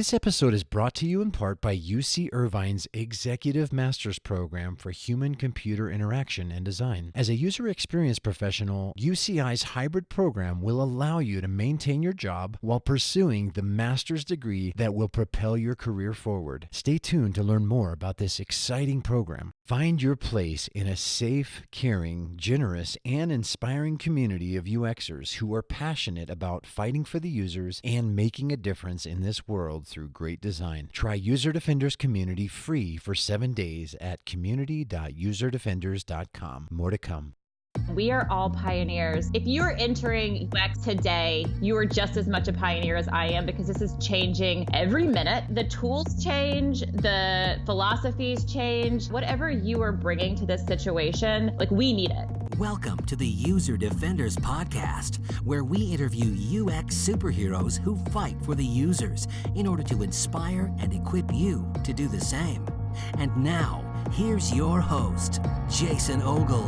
This episode is brought to you in part by UC Irvine's Executive Master's Program for Human-Computer Interaction and Design. As a user experience professional, UCI's hybrid program will allow you to maintain your job while pursuing the master's degree that will propel your career forward. Stay tuned to learn more about this exciting program. Find your place in a safe, caring, generous, and inspiring community of UXers who are passionate about fighting for the users and making a difference in this world through great design. Try User Defenders Community free for 7 days at community.userdefenders.com. More to come. We are all pioneers. If you're entering UX today, you are just as much a pioneer as I am, because this is changing every minute. The tools change, the philosophies change. Whatever you are bringing to this situation, we need it. Welcome to the User Defenders Podcast, where we interview UX superheroes who fight for the users in order to inspire and equip you to do the same. And now, here's your host, Jason Ogle.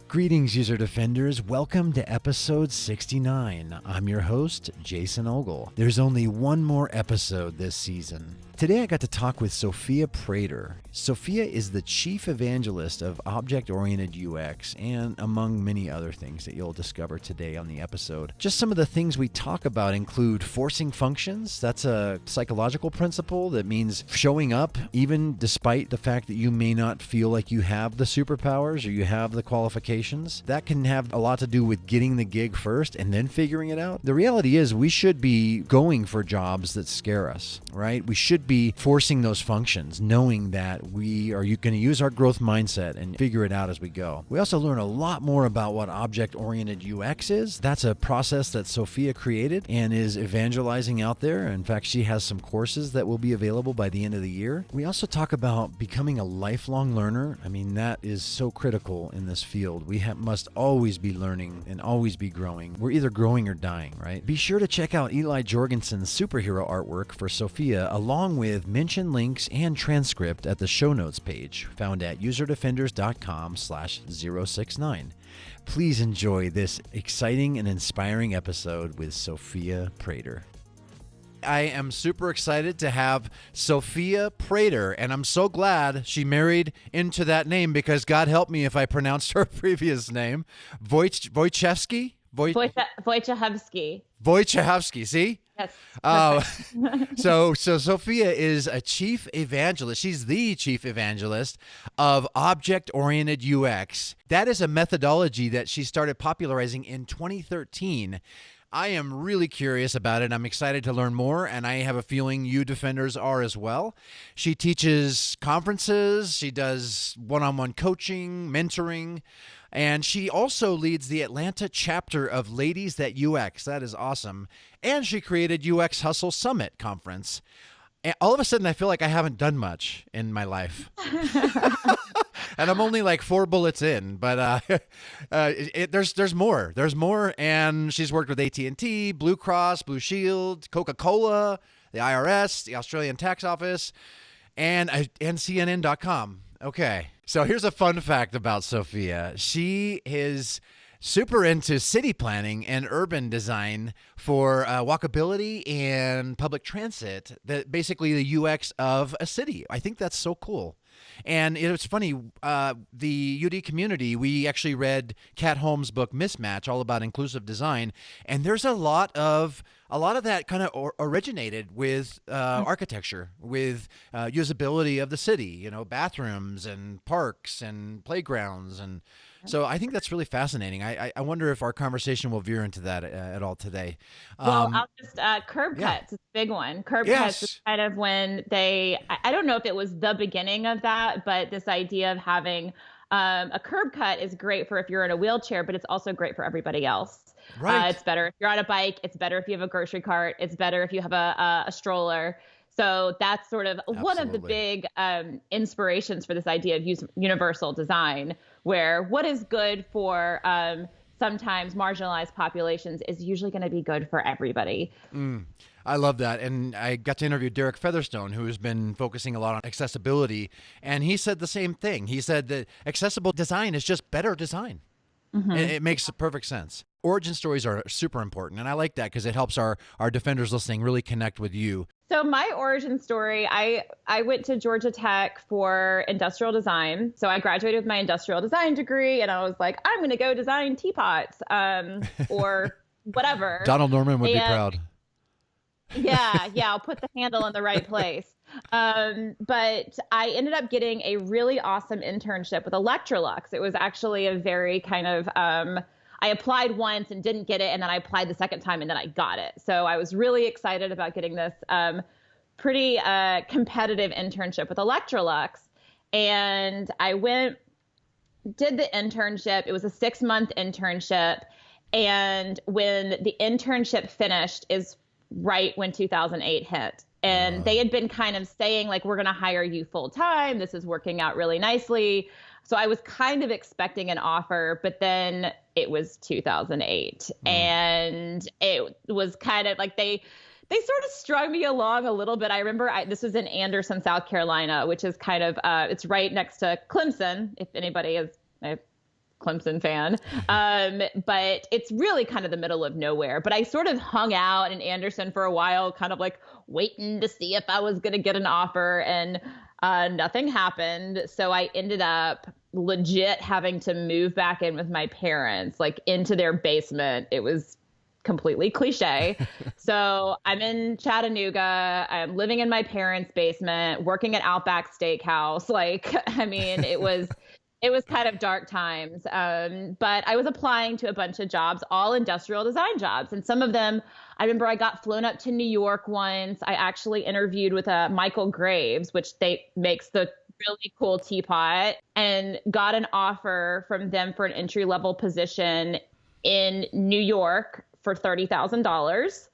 Greetings, User Defenders. Welcome to episode 69. I'm your host, Jason Ogle. There's only one more episode this season. Today I got to talk with Sophia Prater. Sophia is the chief evangelist of object-oriented UX, and among many other things that you'll discover today on the episode. Just some of the things we talk about include forcing functions. That's a psychological principle that means showing up even despite the fact that you may not feel like you have the superpowers or you have the qualifications. That can have a lot to do with getting the gig first and then figuring it out. The reality is we should be going for jobs that scare us, right? We should be forcing those functions, knowing that we are going to use our growth mindset and figure it out as we go. We also learn a lot more about what object-oriented UX is. That's a process that Sophia created and is evangelizing out there. In fact, she has some courses that will be available by the end of the year. We also talk about becoming a lifelong learner. I mean, that is so critical in this field. We must always be learning and always be growing. We're either growing or dying, right? Be sure to check out Eli Jorgensen's superhero artwork for Sophia, along with mention links and transcript at the show notes page found at userdefenders.com/069. Please enjoy this exciting and inspiring episode with Sophia Prater. I am super excited to have Sophia Prater, and I'm so glad she married into that name, because God help me if I pronounced her previous name. Wojciechowski? Wojciechowski, see? Yes. So Sophia is a chief evangelist. She's the chief evangelist of object-oriented UX. That is a methodology that she started popularizing in 2013. I am really curious about it. I'm excited to learn more, and I have a feeling you defenders are as well. She teaches conferences. She does one-on-one coaching, mentoring, and she also leads the Atlanta chapter of Ladies That UX. That is awesome. And she created UX Hustle Summit Conference. And all of a sudden, I feel like I haven't done much in my life. And I'm only like 4 bullets in, but there's more. There's more, and she's worked with AT&T, Blue Cross, Blue Shield, Coca-Cola, the IRS, the Australian Tax Office, and CNN.com. Okay, so here's a fun fact about Sophia. She is super into city planning and urban design for walkability and public transit, basically the UX of a city. I think that's so cool. And it's funny, the UD community, we actually read Kat Holmes' book Mismatch, all about inclusive design, and there's a lot of that kind of originated with architecture, with usability of the city, bathrooms and parks and playgrounds. And so I think that's really fascinating. I wonder if our conversation will veer into that at all today. Well, I'll just, curb cuts is a big one. Curb cuts is kind of when I don't know if it was the beginning of that, but this idea of having a curb cut is great for if you're in a wheelchair, but it's also great for everybody else. Right. It's better if you're on a bike. It's better if you have a grocery cart. It's better if you have a stroller. So that's sort of one of the big inspirations for this idea of universal design, where what is good for sometimes marginalized populations is usually going to be good for everybody. I love that. And I got to interview Derek Featherstone, who's been focusing a lot on accessibility. And he said the same thing. He said that accessible design is just better design. Mm-hmm. It makes perfect sense. Origin stories are super important, and I like that because it helps our defenders listening really connect with you. So my origin story, I went to Georgia Tech for industrial design. So I graduated with my industrial design degree, and I was like, I'm going to go design teapots or whatever. Donald Norman would be proud. Yeah, I'll put the handle in the right place. But I ended up getting a really awesome internship with Electrolux. It was actually a very kind of I applied once and didn't get it, and then I applied the second time and then I got it. So I was really excited about getting this pretty competitive internship with Electrolux. And I did the internship. It was a 6-month internship. And when the internship finished is right when 2008 hit. And they had been kind of saying, like, we're going to hire you full time. This is working out really nicely. So I was kind of expecting an offer, but then it was 2008. And it was kind of like they sort of strung me along a little bit. I remember this was in Anderson, South Carolina, which is kind of, it's right next to Clemson, if anybody is a Clemson fan. But it's really kind of the middle of nowhere. But I sort of hung out in Anderson for a while, kind of like waiting to see if I was going to get an offer, and nothing happened. So I ended up legit having to move back in with my parents, like into their basement. It was completely cliche. So I'm in Chattanooga. I'm living in my parents' basement, working at Outback Steakhouse. Like, I mean, it was kind of dark times. But I was applying to a bunch of jobs, all industrial design jobs. And some of them, I remember I got flown up to New York once. I actually interviewed with Michael Graves, which makes the really cool teapot, and got an offer from them for an entry-level position in New York for $30,000.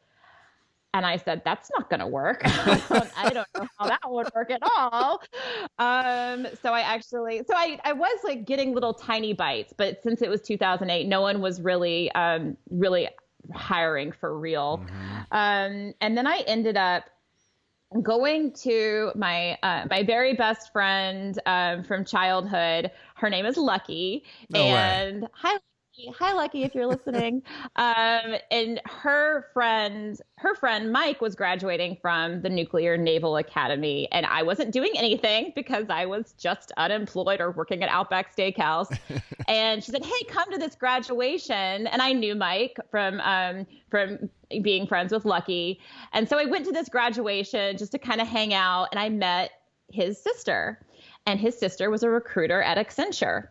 And I said, that's not going to work. I don't know how that would work at all. So I was like getting little tiny bites, but since it was 2008, no one was really hiring for real. And then I ended up going to my very best friend from childhood. Her name is Lucky. No and way. Hi, Lucky, if you're listening. And her friend Mike was graduating from the Nuclear Naval Academy, and I wasn't doing anything because I was just unemployed or working at Outback Steakhouse. And she said, "Hey, come to this graduation." And I knew Mike from being friends with Lucky, and so I went to this graduation just to kind of hang out, and I met his sister, and his sister was a recruiter at Accenture.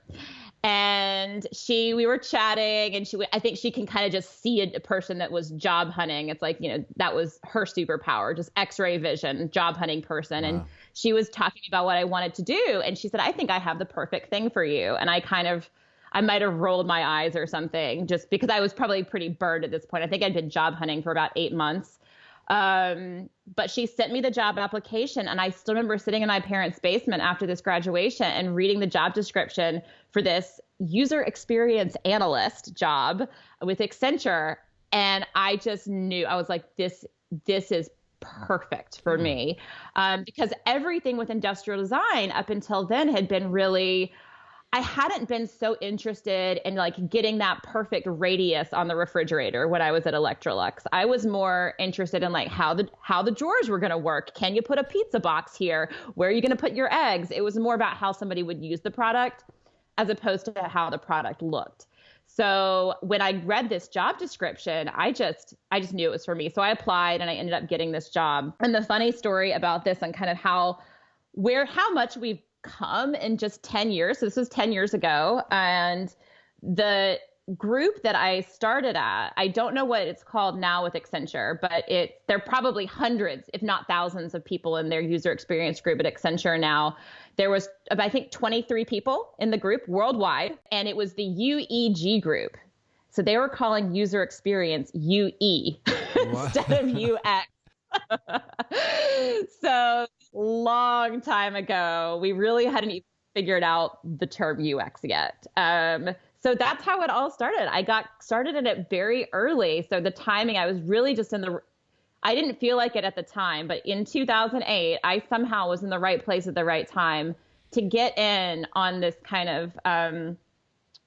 And we were chatting, and I think she can kind of just see a person that was job hunting. It's like, that was her superpower, just X-ray vision, job hunting person. Wow. And she was talking about what I wanted to do. And she said, "I think I have the perfect thing for you." And I might have rolled my eyes or something, just because I was probably pretty burned at this point. I think I'd been job hunting for about 8 months. But she sent me the job application, and I still remember sitting in my parents' basement after this graduation and reading the job description for this user experience analyst job with Accenture. And I just knew, I was like, this is perfect for me. Because everything with industrial design up until then had been really, I hadn't been so interested in like getting that perfect radius on the refrigerator when I was at Electrolux. I was more interested in like how the drawers were going to work. Can you put a pizza box here? Where are you going to put your eggs? It was more about how somebody would use the product as opposed to how the product looked. So when I read this job description, I just knew it was for me. So I applied, and I ended up getting this job. And the funny story about this, and kind of how much we've come in just 10 years. So this was 10 years ago. And the group that I started at, I don't know what it's called now with Accenture, but there are probably hundreds, if not thousands, of people in their user experience group at Accenture now. There was, I think, 23 people in the group worldwide, and it was the UEG group. So they were calling user experience UE instead of UX. So long time ago, we really hadn't even figured out the term UX yet. So that's how it all started. I got started in it very early. So the timing, I was really just I didn't feel like it at the time, but in 2008, I somehow was in the right place at the right time to get in on this kind of,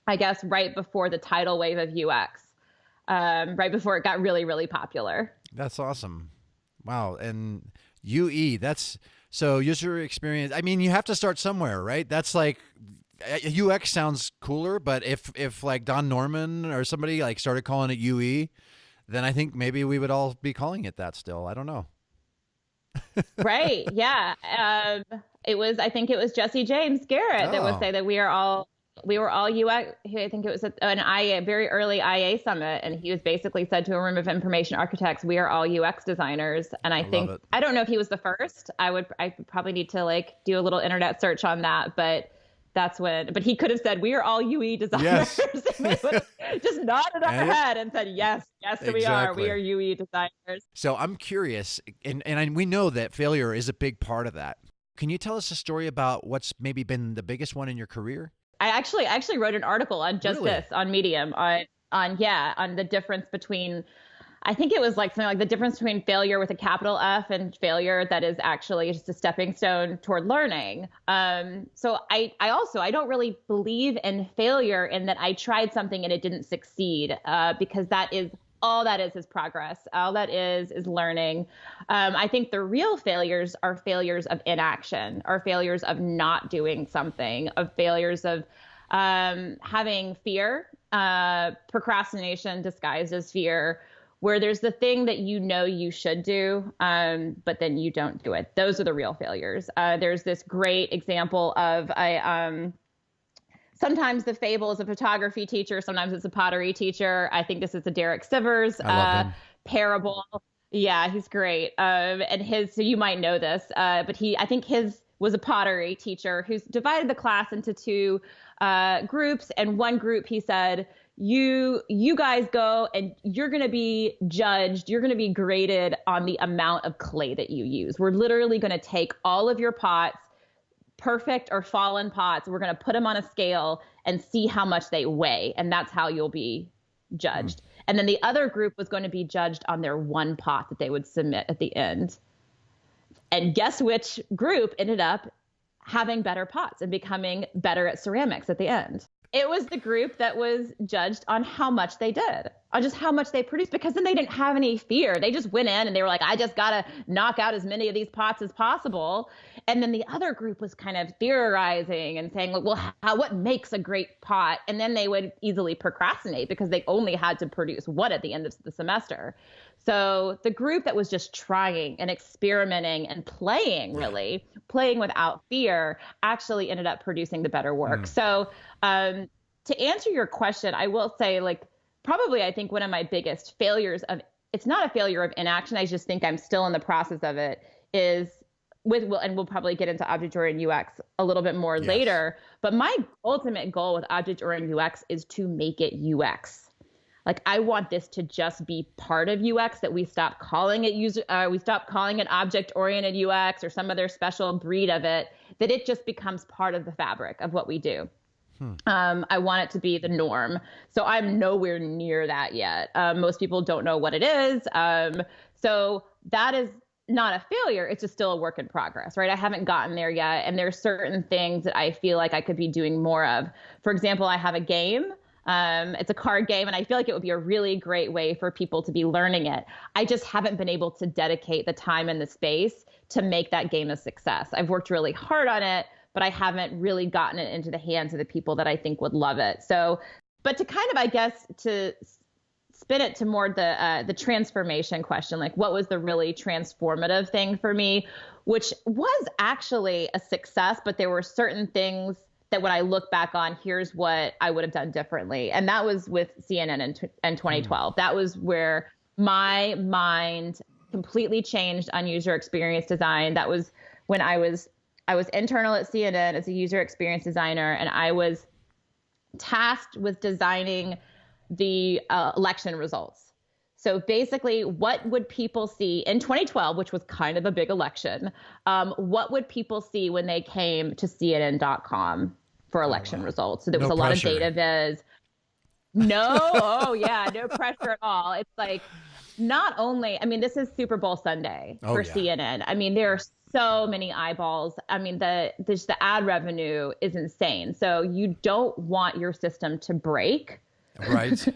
I guess, right before the tidal wave of UX. right before it got really, really popular. That's awesome. Wow. And UE, so user experience. I mean, you have to start somewhere, right? That's like UX sounds cooler, but if like Don Norman or somebody like started calling it UE, then I think maybe we would all be calling it that still. I don't know. Right. Yeah. I think it was Jesse James Garrett that would say that we were all UX. I think it was a very early IA summit. And he was basically said to a room of information architects, we are all UX designers. And I think, I don't know if he was the first. I probably need to like do a little internet search on that, but but he could have said, we are all UE designers. Yes. And just nodded our head and said, yes, exactly. We are UE designers. So I'm curious, and we know that failure is a big part of that. Can you tell us a story about what's maybe been the biggest one in your career? I actually wrote an article on just this on Medium on the difference between, I think it was like something like the difference between failure with a capital F and failure that is actually just a stepping stone toward learning. So I don't really believe in failure in that I tried something and it didn't succeed, because all that is progress. All that is learning. I think the real failures are failures of inaction, are failures of not doing something, of failures of having fear, procrastination disguised as fear, where there's the thing that you should do, but then you don't do it. Those are the real failures. There's this great example of sometimes the fable is a photography teacher, sometimes it's a pottery teacher. I think this is a Derek Sivers parable. Yeah, he's great. And so you might know this, but I think his was a pottery teacher who's divided the class into two groups. And one group, he said, you guys go and you're going to be judged. You're going to be graded on the amount of clay that you use. We're literally going to take all of your pots, perfect or fallen pots. We're going to put them on a scale and see how much they weigh. And that's how you'll be judged. And then the other group was going to be judged on their one pot that they would submit at the end. And guess which group ended up having better pots and becoming better at ceramics at the end? It was the group that was judged on how much they did, on just how much they produced, because then they didn't have any fear. They just went in and they were like, I just got to knock out as many of these pots as possible. And then the other group was kind of theorizing and saying, well, what makes a great pot? And then they would easily procrastinate because they only had to produce one at the end of the semester. So the group that was just trying and experimenting and playing without fear, actually ended up producing the better work. So to answer your question, I will say, like, probably I think one of my biggest failures it's not a failure of inaction. I just think I'm still in the process of it, is and we'll probably get into object-oriented UX a little bit more later. But my ultimate goal with object-oriented UX is to make it UX. Like, I want this to just be part of UX, that we stop calling it object-oriented UX or some other special breed of it, that it just becomes part of the fabric of what we do. I want it to be the norm. So I'm nowhere near that yet. Most people don't know what it is. So that is not a failure. It's just still a work in progress, right? I haven't gotten there yet. And there's certain things that I feel like I could be doing more of. For example, I have a game. It's a card game, and I feel like it would be a really great way for people to be learning it. I just haven't been able to dedicate the time and the space to make that game a success. I've worked really hard on it, but I haven't really gotten it into the hands of the people that I think would love it. So, but to kind of, I guess, to spin it to more the transformation question, like what was the really transformative thing for me, which was actually a success, but there were certain things that when I look back on, here's what I would have done differently. And that was with CNN in 2012. That was where my mind completely changed on user experience design. That was when I was internal at CNN as a user experience designer, and I was tasked with designing the election results. So basically, what would people see in 2012, which was kind of a big election? What would people see when they came to CNN.com for election results? So there was a lot of data viz. No pressure at all. It's like, not only, I mean, this is Super Bowl Sunday for CNN. I mean, there are so many eyeballs. I mean, the ad revenue is insane. So you don't want your system to break Right.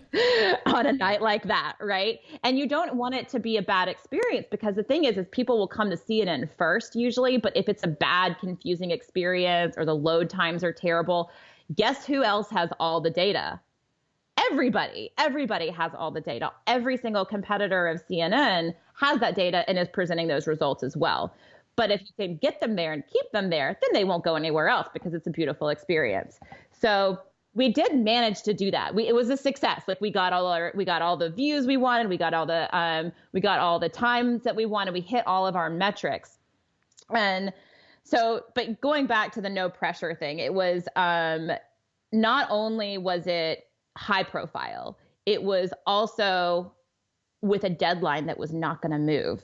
on a night like that, right? And you don't want it to be a bad experience, because the thing is people will come to CNN first usually, but if it's a bad, confusing experience or the load times are terrible, guess who else has all the data? Everybody has all the data. Every single competitor of CNN has that data and is presenting those results as well. But if you can get them there and keep them there, then they won't go anywhere else because it's a beautiful experience. So we did manage to do that. It was a success. Like we got all the views we wanted. We got all the times that we wanted. We hit all of our metrics. And so, but going back to the no pressure thing, it was not only was it high profile, it was also with a deadline that was not going to move.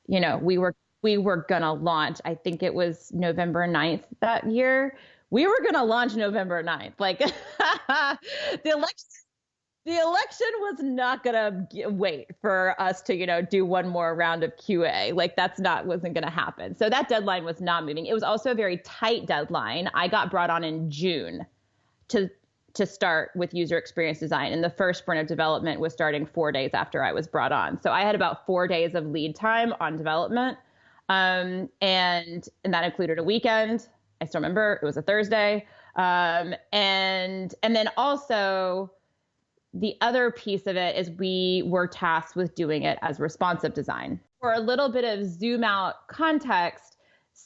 You know, we were going to launch, I think it was November 9th that year. We were going to launch November 9th. Like the election was not going to wait for us to, you know, do one more round of QA. Like wasn't going to happen. So that deadline was not moving. It was also a very tight deadline. I got brought on in June to start with user experience design. And the first sprint of development was starting 4 days after I was brought on. So I had about 4 days of lead time on development. And that included a weekend. I still remember it was a Thursday. And then also the other piece of it is we were tasked with doing it as responsive design. For a little bit of zoom out context,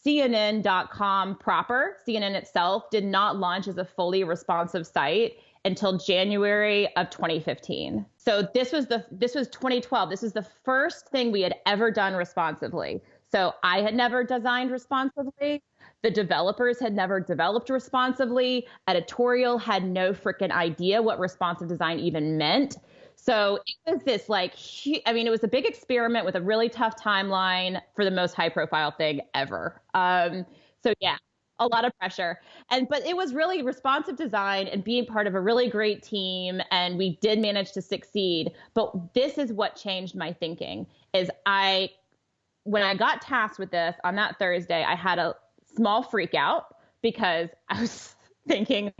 CNN.com proper, CNN itself, did not launch as a fully responsive site until January of 2015. So this was 2012. This was the first thing we had ever done responsively. So I had never designed responsively. The developers had never developed responsively. Editorial had no freaking idea what responsive design even meant. So it was this it was a big experiment with a really tough timeline for the most high profile thing ever. So yeah, a lot of pressure. But it was really responsive design and being part of a really great team. And we did manage to succeed. But this is what changed my thinking is when I got tasked with this on that Thursday, I had a small freak out because I was thinking,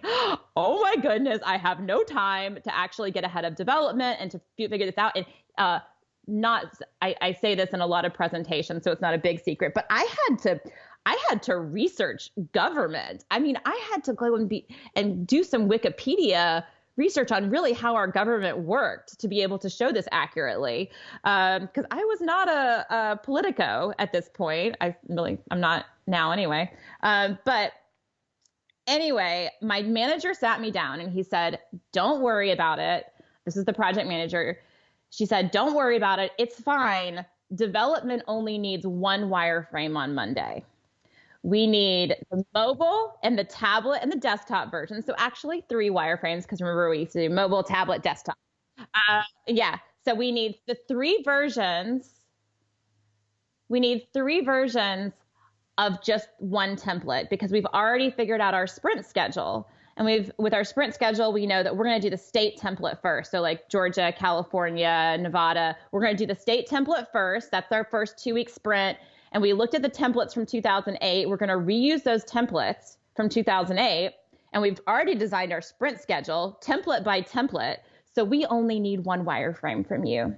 oh my goodness, I have no time to actually get ahead of development and to figure this out. And I say this in a lot of presentations, so it's not a big secret, but I had to research government. I mean, I had to go and do some Wikipedia research on really how our government worked to be able to show this accurately. Because I was not a politico at this point. I'm not now anyway. But anyway, my manager sat me down and he said, don't worry about it. This is the project manager. She said, don't worry about it. It's fine. Development only needs one wireframe on Monday. We need the mobile and the tablet and the desktop version. So actually 3 wireframes, because remember we used to do mobile, tablet, desktop. So we need the 3 versions. We need 3 versions of just one template because we've already figured out our sprint schedule. And with our sprint schedule, we know that we're going to do the state template first. So like Georgia, California, Nevada, we're going to do the state template first. That's our first 2-week sprint. And we looked at the templates from 2008. We're going to reuse those templates from 2008. And we've already designed our sprint schedule template by template. So we only need one wireframe from you.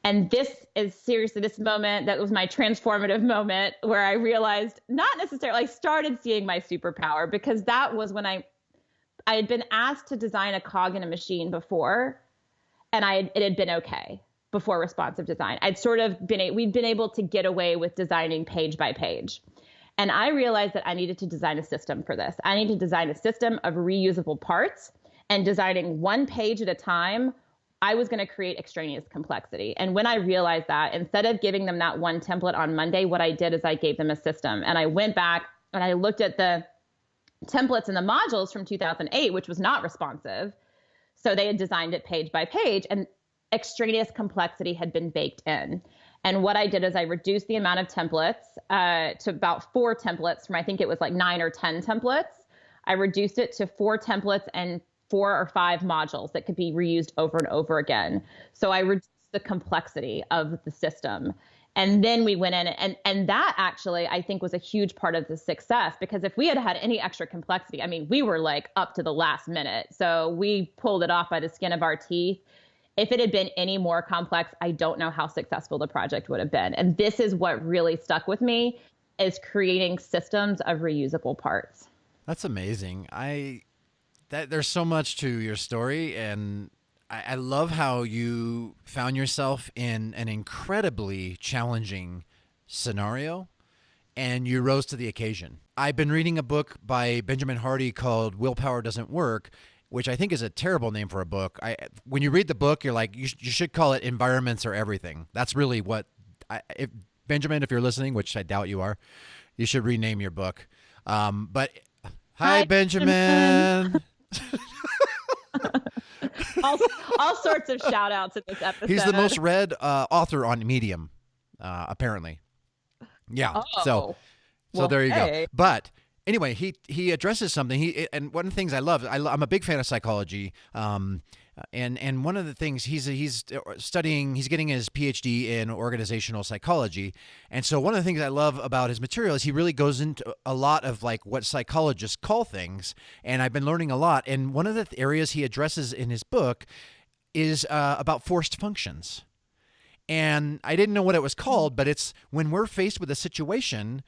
And this is seriously this moment that was my transformative moment where I realized, not necessarily, I started seeing my superpower, because that was when I had been asked to design a cog in a machine before, and it had been okay before responsive design. We'd been able to get away with designing page by page. And I realized that I needed to design a system for this. I needed to design a system of reusable parts, and designing one page at a time, I was going to create extraneous complexity. And when I realized that, instead of giving them that one template on Monday, what I did is I gave them a system. And I went back and I looked at the templates and the modules from 2008, which was not responsive. So they had designed it page by page, and extraneous complexity had been baked in. And what I did is I reduced the amount of templates to about 4 templates from, I think it was like 9 or 10 templates. I reduced it to 4 templates and 4 or 5 modules that could be reused over and over again. So I reduced the complexity of the system. And then we went in and that actually, I think, was a huge part of the success, because if we had had any extra complexity, I mean, we were like up to the last minute. So we pulled it off by the skin of our teeth. If it had been any more complex, I don't know how successful the project would have been. And this is what really stuck with me, is creating systems of reusable parts. That's amazing. There's so much to your story, and I love how you found yourself in an incredibly challenging scenario, and you rose to the occasion. I've been reading a book by Benjamin Hardy called Willpower Doesn't Work, which I think is a terrible name for a book. When you read the book, you're like, you should call it Environments Are Everything. That's really what, Benjamin, if you're listening, which I doubt you are, you should rename your book. But hi, Benjamin. all sorts of shout outs in this episode. He's the most read author on Medium, apparently. Yeah. So there you go. But anyway, he addresses something. And one of the things I love, I'm a big fan of psychology. And one of the things he's studying, he's getting his PhD in organizational psychology. And so one of the things I love about his material is he really goes into a lot of like what psychologists call things. And I've been learning a lot. And one of the areas he addresses in his book is about forced functions. And I didn't know what it was called, but it's when we're faced with a situation,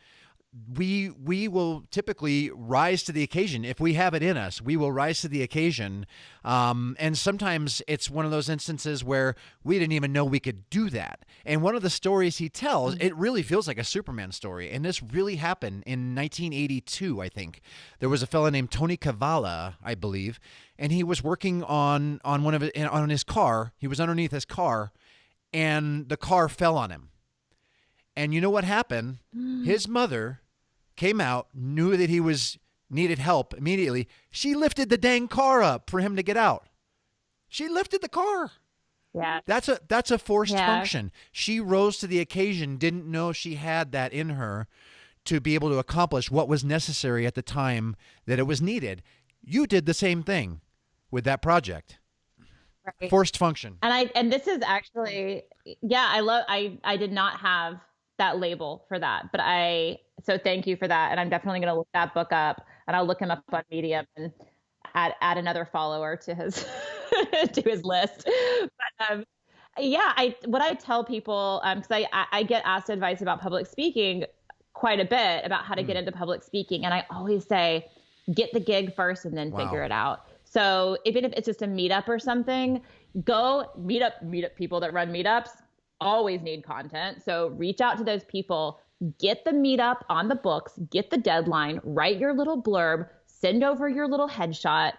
we will typically rise to the occasion. If we have it in us, we will rise to the occasion. And sometimes it's one of those instances where we didn't even know we could do that. And one of the stories he tells, it really feels like a Superman story. And this really happened in 1982, I think. There was a fellow named Tony Cavala, I believe, and he was working on his car. He was underneath his car, and the car fell on him. And you know what happened? His mother came out, knew that he needed help immediately. She lifted the dang car up for him to get out. She lifted the car. Yeah. That's a forced function. She rose to the occasion, didn't know she had that in her to be able to accomplish what was necessary at the time that it was needed. You did the same thing with that project. Right. Forced function. And this is actually, I did not have that label for that, so thank you for that. And I'm definitely going to look that book up, and I'll look him up on Medium and add another follower to his, to his list. But, what I tell people, cause I get asked advice about public speaking quite a bit about how to get into public speaking. And I always say, get the gig first and then figure it out. So even if it's just a meetup or something, go meet up people that run meetups always need content. So reach out to those people, get the meetup on the books, get the deadline, write your little blurb, send over your little headshot,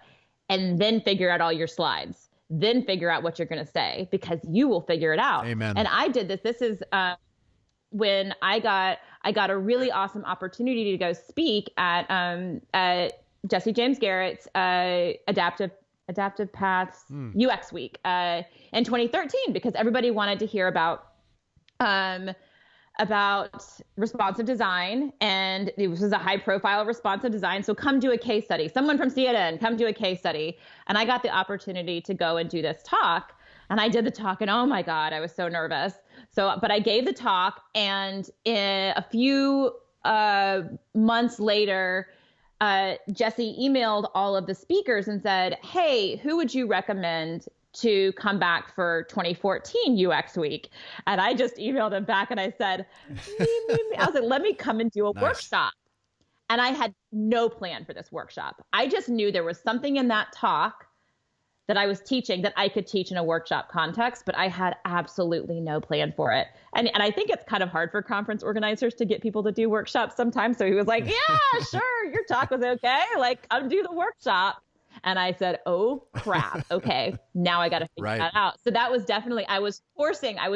and then figure out all your slides. Then figure out what you're going to say, because you will figure it out. Amen. And I did this. This is when I got a really awesome opportunity to go speak at Jesse James Garrett's Adaptive Paths UX Week in 2013, because everybody wanted to hear about responsive design, and it was a high profile responsive design. So come do a case study. Someone from CNN, come do a case study. And I got the opportunity to go and do this talk, and I did the talk, and oh my God, I was so nervous. But I gave the talk, and in a few months later, Jesse emailed all of the speakers and said, hey, who would you recommend to come back for 2014 UX Week? And I just emailed him back and I said, me. I was like, let me come and do a workshop. And I had no plan for this workshop. I just knew there was something in that talk that I was teaching that I could teach in a workshop context, but I had absolutely no plan for it. And I think it's kind of hard for conference organizers to get people to do workshops sometimes. So he was like, yeah, sure, your talk was okay. Like, come do the workshop. And I said, oh, crap. Okay, now I got to figure that out. So that was definitely, I was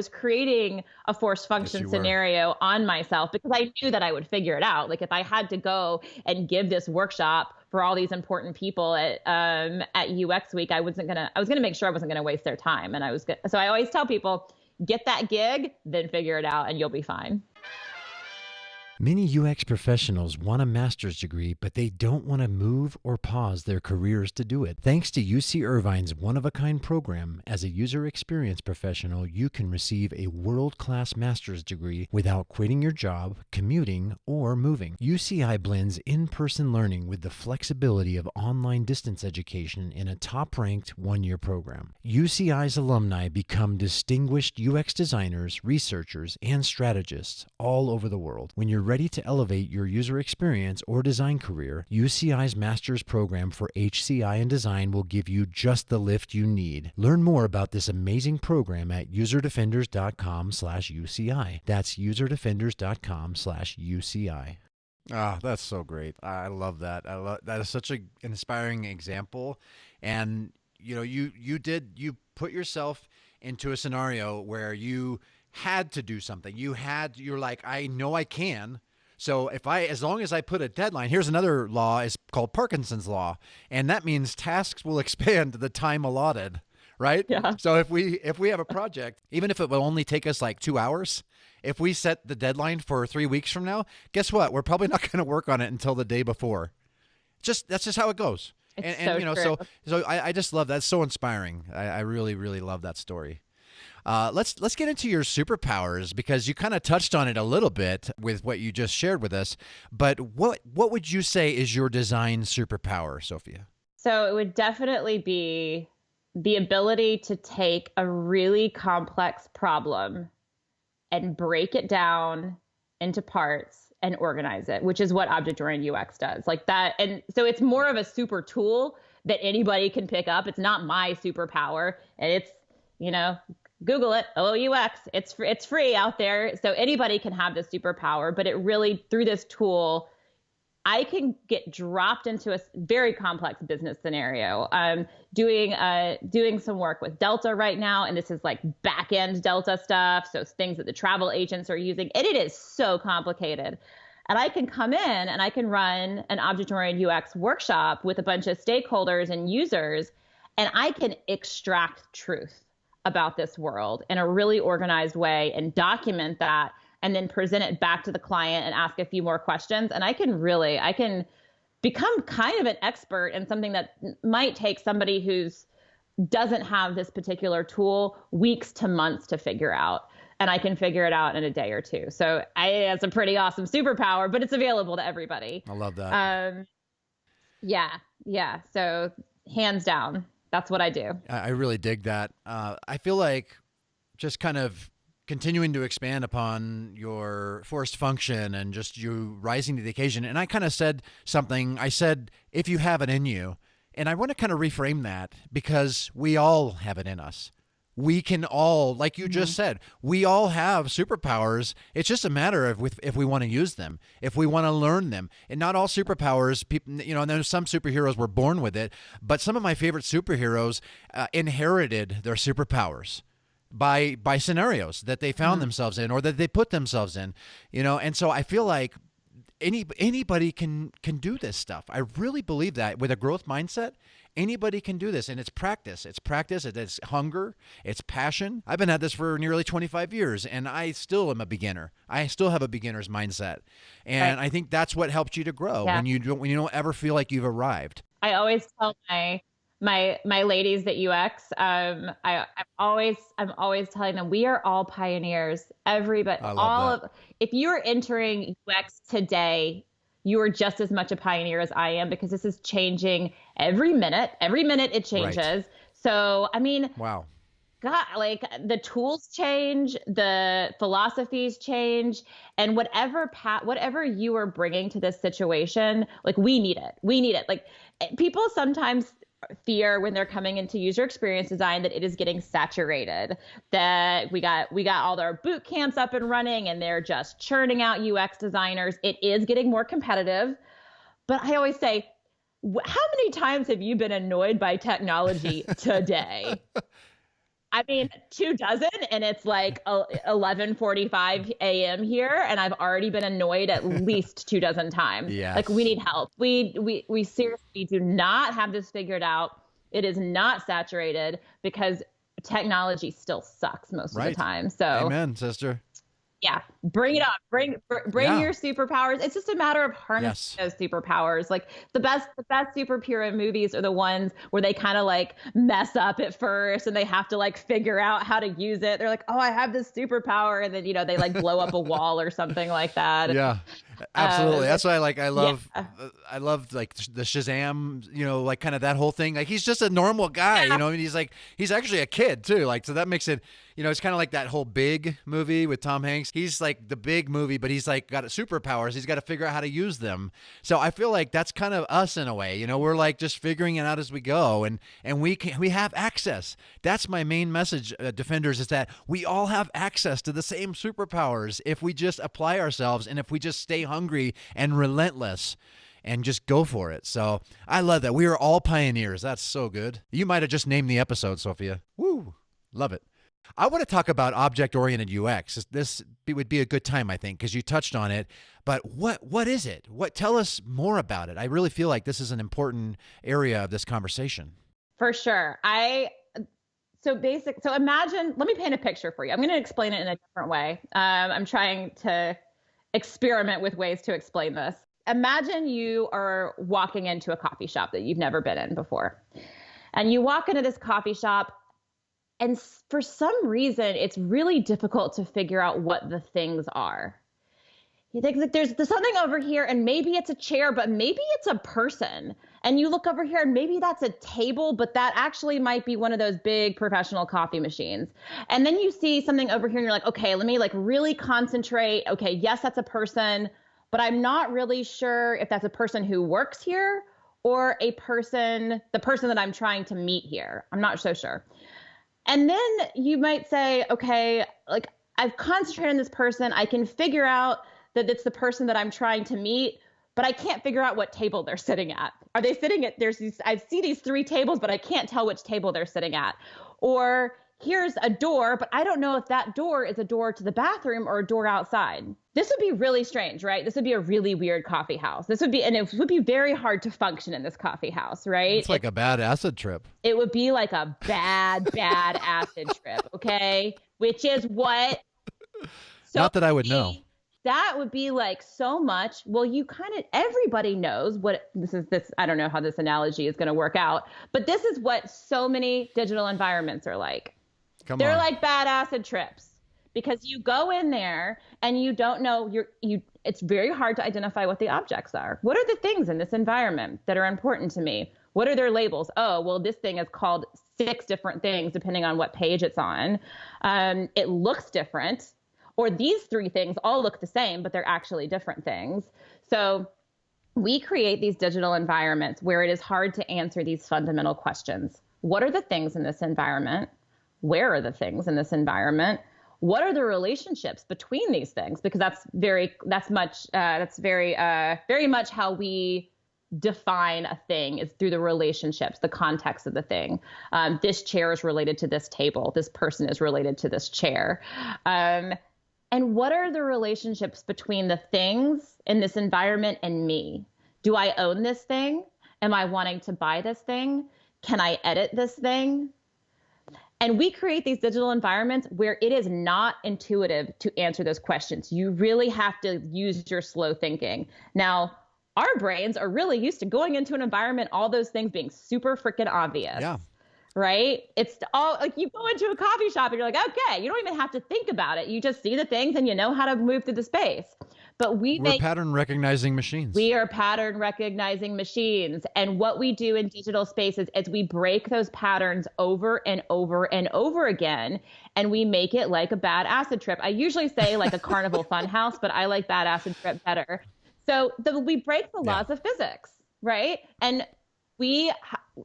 creating a forced function scenario on myself, because I knew that I would figure it out. Like, if I had to go and give this workshop for all these important people at UX Week, I was going to make sure I wasn't going to waste their time. And so I always tell people, get that gig, then figure it out, and you'll be fine. Many UX professionals want a master's degree, but they don't want to move or pause their careers to do it. Thanks to UC Irvine's one-of-a-kind program, as a user experience professional, you can receive a world-class master's degree without quitting your job, commuting, or moving. UCI blends in-person learning with the flexibility of online distance education in a top-ranked one-year program. UCI's alumni become distinguished UX designers, researchers, and strategists all over the world. When you're ready to elevate your user experience or design career, UCI's master's program for HCI and design will give you just the lift you need. Learn more about this amazing program at userdefenders.com/UCI. That's userdefenders.com/UCI. Ah, that's so great. I love that. That is such an inspiring example. And you put yourself into a scenario where you had to do something. You're like, I know I can. So as long as I put a deadline, here's another law, is called Parkinson's law. And that means tasks will expand the time allotted, right? Yeah. So if we have a project, even if it will only take us like 2 hours, if we set the deadline for 3 weeks from now, guess what? We're probably not going to work on it until the day before. That's just how it goes. It's So I just love that. It's so inspiring. I really, really love that story. Let's get into your superpowers, because you kind of touched on it a little bit with what you just shared with us. But what would you say is your design superpower, Sophia? So it would definitely be the ability to take a really complex problem and break it down into parts and organize it, which is what object-oriented UX does. Like that. And so it's more of a super tool that anybody can pick up. It's not my superpower. And it's, Google it, OOUX. It's free out there. So anybody can have this superpower, but it really, through this tool, I can get dropped into a very complex business scenario. I'm doing some work with Delta right now, and this is like back-end Delta stuff, so things that the travel agents are using, and it is so complicated. And I can come in and I can run an object-oriented UX workshop with a bunch of stakeholders and users, and I can extract truth about this world in a really organized way and document that, and then present it back to the client and ask a few more questions. And I can become kind of an expert in something that might take somebody who's doesn't have this particular tool weeks to months to figure out. And I can figure it out in a day or two. So it's a pretty awesome superpower, but it's available to everybody. I love that. Yeah. So hands down, that's what I do. I really dig that. I feel like just kind of continuing to expand upon your forced function and just you rising to the occasion. And I kind of said something. I said, if you have it in you. And I want to kind of reframe that, because we all have it in us. We can all, like you just said, we all have superpowers. It's just a matter of if we want to use them, if we want to learn them. And not all superpowers, people, and there's some superheroes were born with it, but some of my favorite superheroes inherited their superpowers by scenarios that they found themselves in, or that they put themselves in, and so I feel like anybody can do this stuff. I really believe that with a growth mindset, anybody can do this. And it's practice. It's hunger. It's passion. I've been at this for nearly 25 years, and I still am a beginner. I still have a beginner's mindset. And I think that's what helps you to grow when you don't ever feel like you've arrived. I always tell my ladies that UX, I'm always telling them, we are all pioneers. Everybody, if you're entering UX today, you are just as much a pioneer as I am, because this is changing every minute. Every minute it changes. Right. So, wow. God, like the tools change, the philosophies change, and whatever you are bringing to this situation, like we need it. Like people sometimes fear when they're coming into user experience design that it is getting saturated, that we got all their boot camps up and running and they're just churning out UX designers. It is getting more competitive, but I always say, how many times have you been annoyed by technology today? 24, and it's like 11:45 a.m. here, and I've already been annoyed at least 24 times. Yes. Like, we need help. We seriously do not have this figured out. It is not saturated, because technology still sucks most of the time. So, amen, sister. bring it up, bring your superpowers. It's just a matter of harnessing those superpowers. Like the best superhero movies are the ones where they kind of like mess up at first and they have to like figure out how to use it. They're like, oh, I have this superpower, and then they like blow up a wall or something like that. Yeah, absolutely. That's why I love like the Shazam, like kind of that whole thing. Like he's just a normal guy, and he's actually a kid too. Like, so that makes it, it's kind of like that whole Big movie with Tom Hanks. He's like the big movie, but he's like got superpowers. He's got to figure out how to use them. So I feel like that's kind of us in a way. We're like just figuring it out as we go, and we have access. That's my main message, Defenders, is that we all have access to the same superpowers if we just apply ourselves and if we just stay hungry and relentless and just go for it. So I love that. We are all pioneers. That's so good. You might have just named the episode, Sophia. Woo, love it. I want to talk about object-oriented UX. This would be a good time, I think, because you touched on it. But what is it? Tell us more about it. I really feel like this is an important area of this conversation. For sure. So imagine, let me paint a picture for you. I'm going to explain it in a different way. I'm trying to experiment with ways to explain this. Imagine you are walking into a coffee shop that you've never been in before. And you walk into this coffee shop, and for some reason, it's really difficult to figure out what the things are. You think like there's something over here, and maybe it's a chair, but maybe it's a person. And you look over here, and maybe that's a table, but that actually might be one of those big professional coffee machines. And then you see something over here, and you're like, okay, let me like really concentrate. Okay, yes, that's a person, but I'm not really sure if that's a person who works here or the person that I'm trying to meet here. I'm not so sure. And then you might say, okay, like I've concentrated on this person. I can figure out that it's the person that I'm trying to meet, but I can't figure out what table they're sitting at. Are they sitting at, I see these 3 tables, but I can't tell which table they're sitting at. Or here's a door, but I don't know if that door is a door to the bathroom or a door outside. This would be really strange, right? This would be a really weird coffee house. And it would be very hard to function in this coffee house, right? It's like a bad acid trip. It would be like a bad acid trip, okay? Which is what... Not that I would know. That would be like so much. Well, everybody knows what this. I don't know how this analogy is going to work out, but this is what so many digital environments are like. They're like bad acid trips because you go in there and you don't know it's very hard to identify what the objects are. What are the things in this environment that are important to me? What are their labels? Oh, well, this thing is called 6 different things depending on what page it's on. It looks different. Or these 3 things all look the same, but they're actually different things. So we create these digital environments where it is hard to answer these fundamental questions. What are the things in this environment? Where are the things in this environment? What are the relationships between these things? Because very much how we define a thing is through the relationships, the context of the thing. This chair is related to this table. This person is related to this chair. And what are the relationships between the things in this environment and me? Do I own this thing? Am I wanting to buy this thing? Can I edit this thing? And we create these digital environments where it is not intuitive to answer those questions. You really have to use your slow thinking. Now, our brains are really used to going into an environment, all those things being super freaking obvious. Yeah. Right? It's all like you go into a coffee shop and you're like, okay, you don't even have to think about it. You just see the things and you know how to move through the space. But we're pattern recognizing machines. We are pattern recognizing machines. And what we do in digital spaces is we break those patterns over and over and over again. And we make it like a bad acid trip. I usually say like a carnival fun house, but I like bad acid trip better. So we break the laws of physics, right? And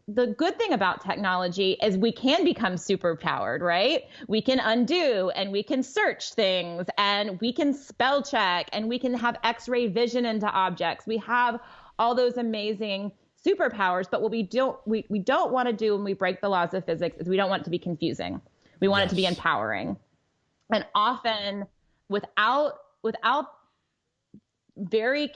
the good thing about technology is we can become super powered, right? We can undo and we can search things and we can spell check and we can have X-ray vision into objects. We have all those amazing superpowers, but what we don't want to do when we break the laws of physics is we don't want it to be confusing. We want it to be empowering. And often without very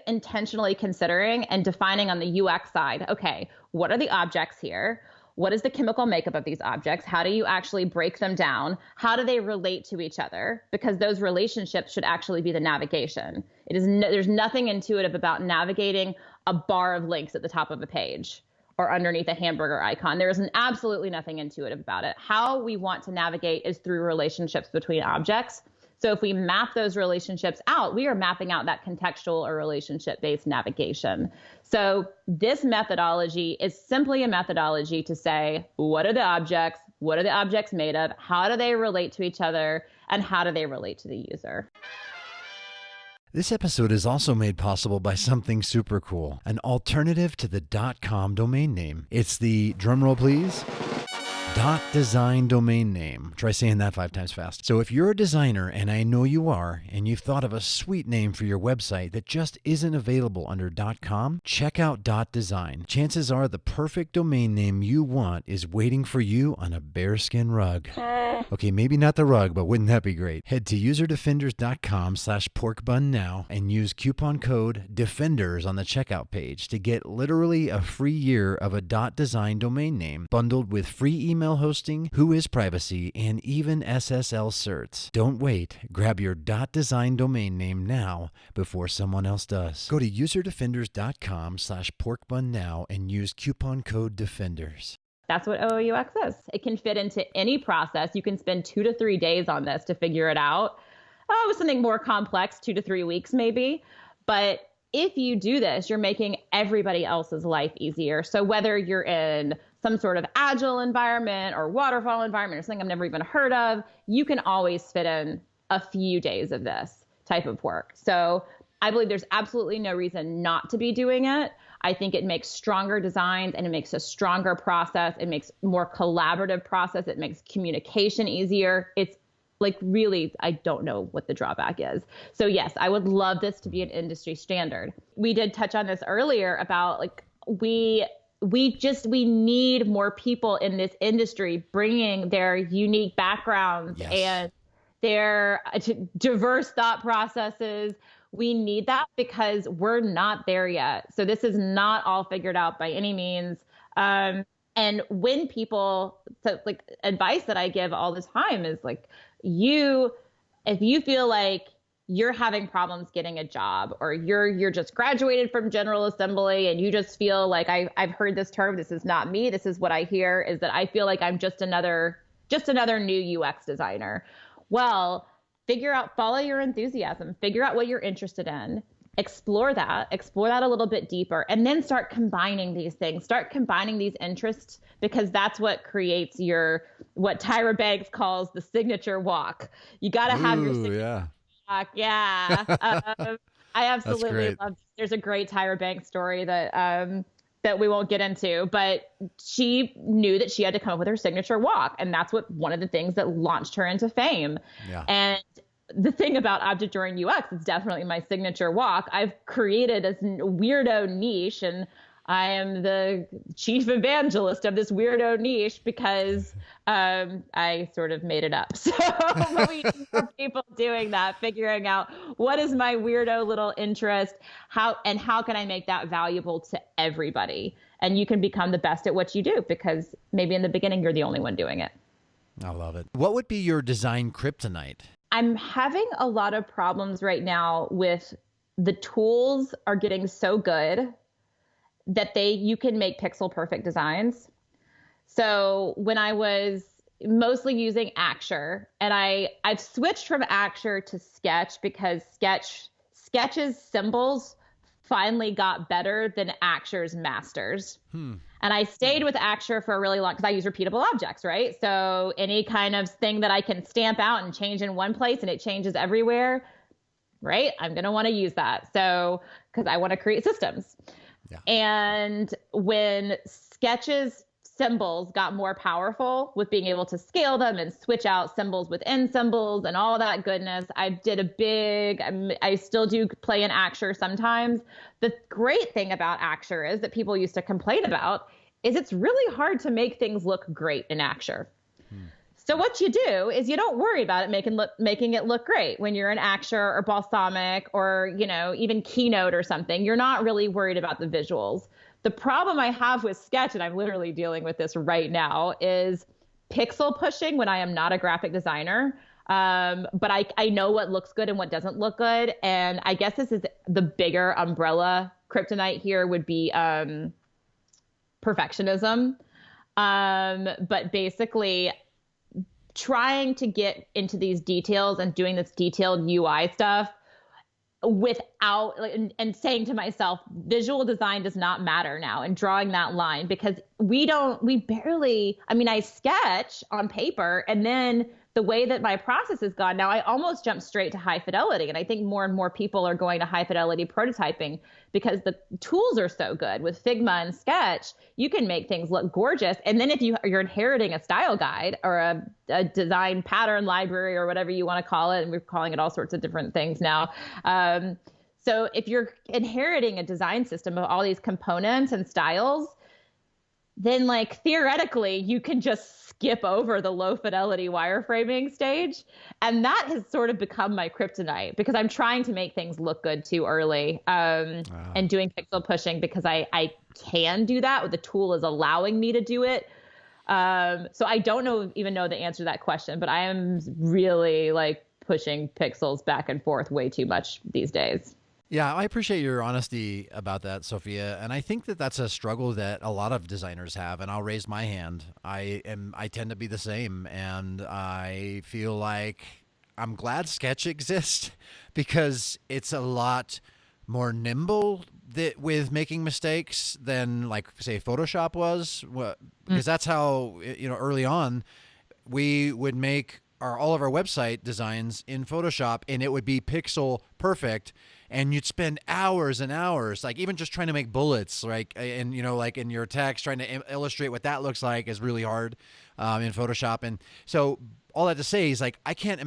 intentionally considering and defining on the UX side, okay, what are the objects here? what is the chemical makeup of these objects? How do you actually break them down? How do they relate to each other? Because those relationships should actually be the navigation. There's nothing intuitive about navigating a bar of links at the top of a page or underneath a hamburger icon. There is absolutely nothing intuitive about it. How we want to navigate is through relationships between objects. So if we map those relationships out, we are mapping out that contextual or relationship-based navigation. So this methodology is simply a methodology to say, what are the objects? What are the objects made of? How do they relate to each other? And how do they relate to the user? This episode is also made possible by something super cool, an alternative to the .com domain name. It's the, drumroll please, .design domain name. Try saying that 5 times fast. So if you're a designer, and I know you are, and you've thought of a sweet name for your website that just isn't available under .com, check out .design. Chances are the perfect domain name you want is waiting for you on a bearskin rug. Okay, maybe not the rug, but wouldn't that be great? Head to userdefenders.com/porkbun now and use coupon code DEFENDERS on the checkout page to get literally a free year of a .design domain name bundled with free email hosting, Whois privacy, and even SSL certs. Don't wait. Grab your .design domain name now before someone else does. Go to userdefenders.com/porkbun now and use coupon code DEFENDERS. That's what OOUX is. It can fit into any process. You can spend 2 to 3 days on this to figure it out. With something more complex, 2 to 3 weeks maybe. But if you do this, you're making everybody else's life easier. So whether you're in some sort of agile environment or waterfall environment or something I've never even heard of, you can always fit in a few days of this type of work. So I believe there's absolutely no reason not to be doing it. I think it makes stronger designs and it makes a stronger process. It makes more collaborative process. It makes communication easier. It's like really, I don't know what the drawback is. So yes, I would love this to be an industry standard. We did touch on this earlier about like, we need more people in this industry bringing their unique backgrounds and their diverse thought processes. We need that because we're not there yet. So this is not all figured out by any means. And when people, so like advice that I give all the time is like, if you feel like you're having problems getting a job or you're just graduated from General Assembly and you just feel like I've heard this term, this is not me, this is what I hear, is that I feel like I'm just another new UX designer. Well, follow your enthusiasm, figure out what you're interested in, explore that a little bit deeper, and then start combining these things, start combining these interests, because that's what creates what Tyra Banks calls the signature walk. You got to have your signature walk. Yeah. I absolutely love, there's a great Tyra Banks story that we won't get into, but she knew that she had to come up with her signature walk. And that's one of the things that launched her into fame. Yeah. And the thing about object-oriented UX is definitely my signature walk. I've created a weirdo niche, and I am the chief evangelist of this weirdo niche because I sort of made it up. So we need more people doing that, figuring out what is my weirdo little interest, how can I make that valuable to everybody? And you can become the best at what you do because maybe in the beginning you're the only one doing it. I love it. What would be your design kryptonite? I'm having a lot of problems right now with the tools are getting so good that you can make pixel perfect designs. So when I was mostly using Axure, and I've switched from Axure to Sketch because Sketch's symbols finally got better than Axure's masters. And I stayed with Axure for a really long, because I use repeatable objects, right? So any kind of thing that I can stamp out and change in one place and it changes everywhere, right? I'm going to want to use that. So, because I want to create systems. Yeah. And when Sketch's symbols got more powerful with being able to scale them and switch out symbols within symbols and all that goodness, I still do play in Axure sometimes. The great thing about Axure is that people used to complain about is it's really hard to make things look great in Axure. So what you do is you don't worry about it making it look great when you're in Axure or Balsamic or, even Keynote or something. You're not really worried about the visuals. The problem I have with Sketch, and I'm literally dealing with this right now, is pixel pushing when I am not a graphic designer. But I know what looks good and what doesn't look good. And I guess this is the bigger umbrella kryptonite here would be perfectionism. But basically trying to get into these details and doing this detailed UI stuff without and saying to myself, visual design does not matter now, and drawing that line, because we barely, I mean, I sketch on paper, and then the way that my process has gone now, I almost jump straight to high fidelity. And I think more and more people are going to high fidelity prototyping because the tools are so good. With Figma and Sketch, you can make things look gorgeous. And then if you're inheriting a style guide or a design pattern library or whatever you want to call it, and we're calling it all sorts of different things now. So if you're inheriting a design system of all these components and styles, then like theoretically you can just skip over the low fidelity wireframing stage. And that has sort of become my kryptonite, because I'm trying to make things look good too early, and doing pixel pushing because I can do that. The tool is allowing me to do it. So I don't even know the answer to that question, but I am really like pushing pixels back and forth way too much these days. Yeah, I appreciate your honesty about that, Sophia. And I think that that's a struggle that a lot of designers have. And I'll raise my hand. I tend to be the same. And I feel like I'm glad Sketch exists because it's a lot more nimble with making mistakes than, like, say, Photoshop was. Because that's how, early on, we would make all of our website designs in Photoshop, and it would be pixel perfect. And you'd spend hours and hours, like even just trying to make bullets, like, and like in your text, trying to illustrate what that looks like is really hard in Photoshop. And so all that to say is, like, I can't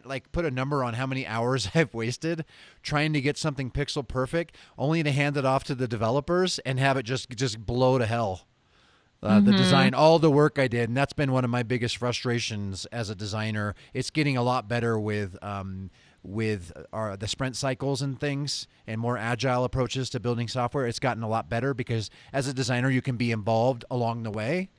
like put a number on how many hours I've wasted trying to get something pixel perfect, only to hand it off to the developers and have it just blow to hell. The design, all the work I did, and that's been one of my biggest frustrations as a designer. It's getting a lot better with the sprint cycles and things, and more agile approaches to building software. It's gotten a lot better because as a designer, you can be involved along the way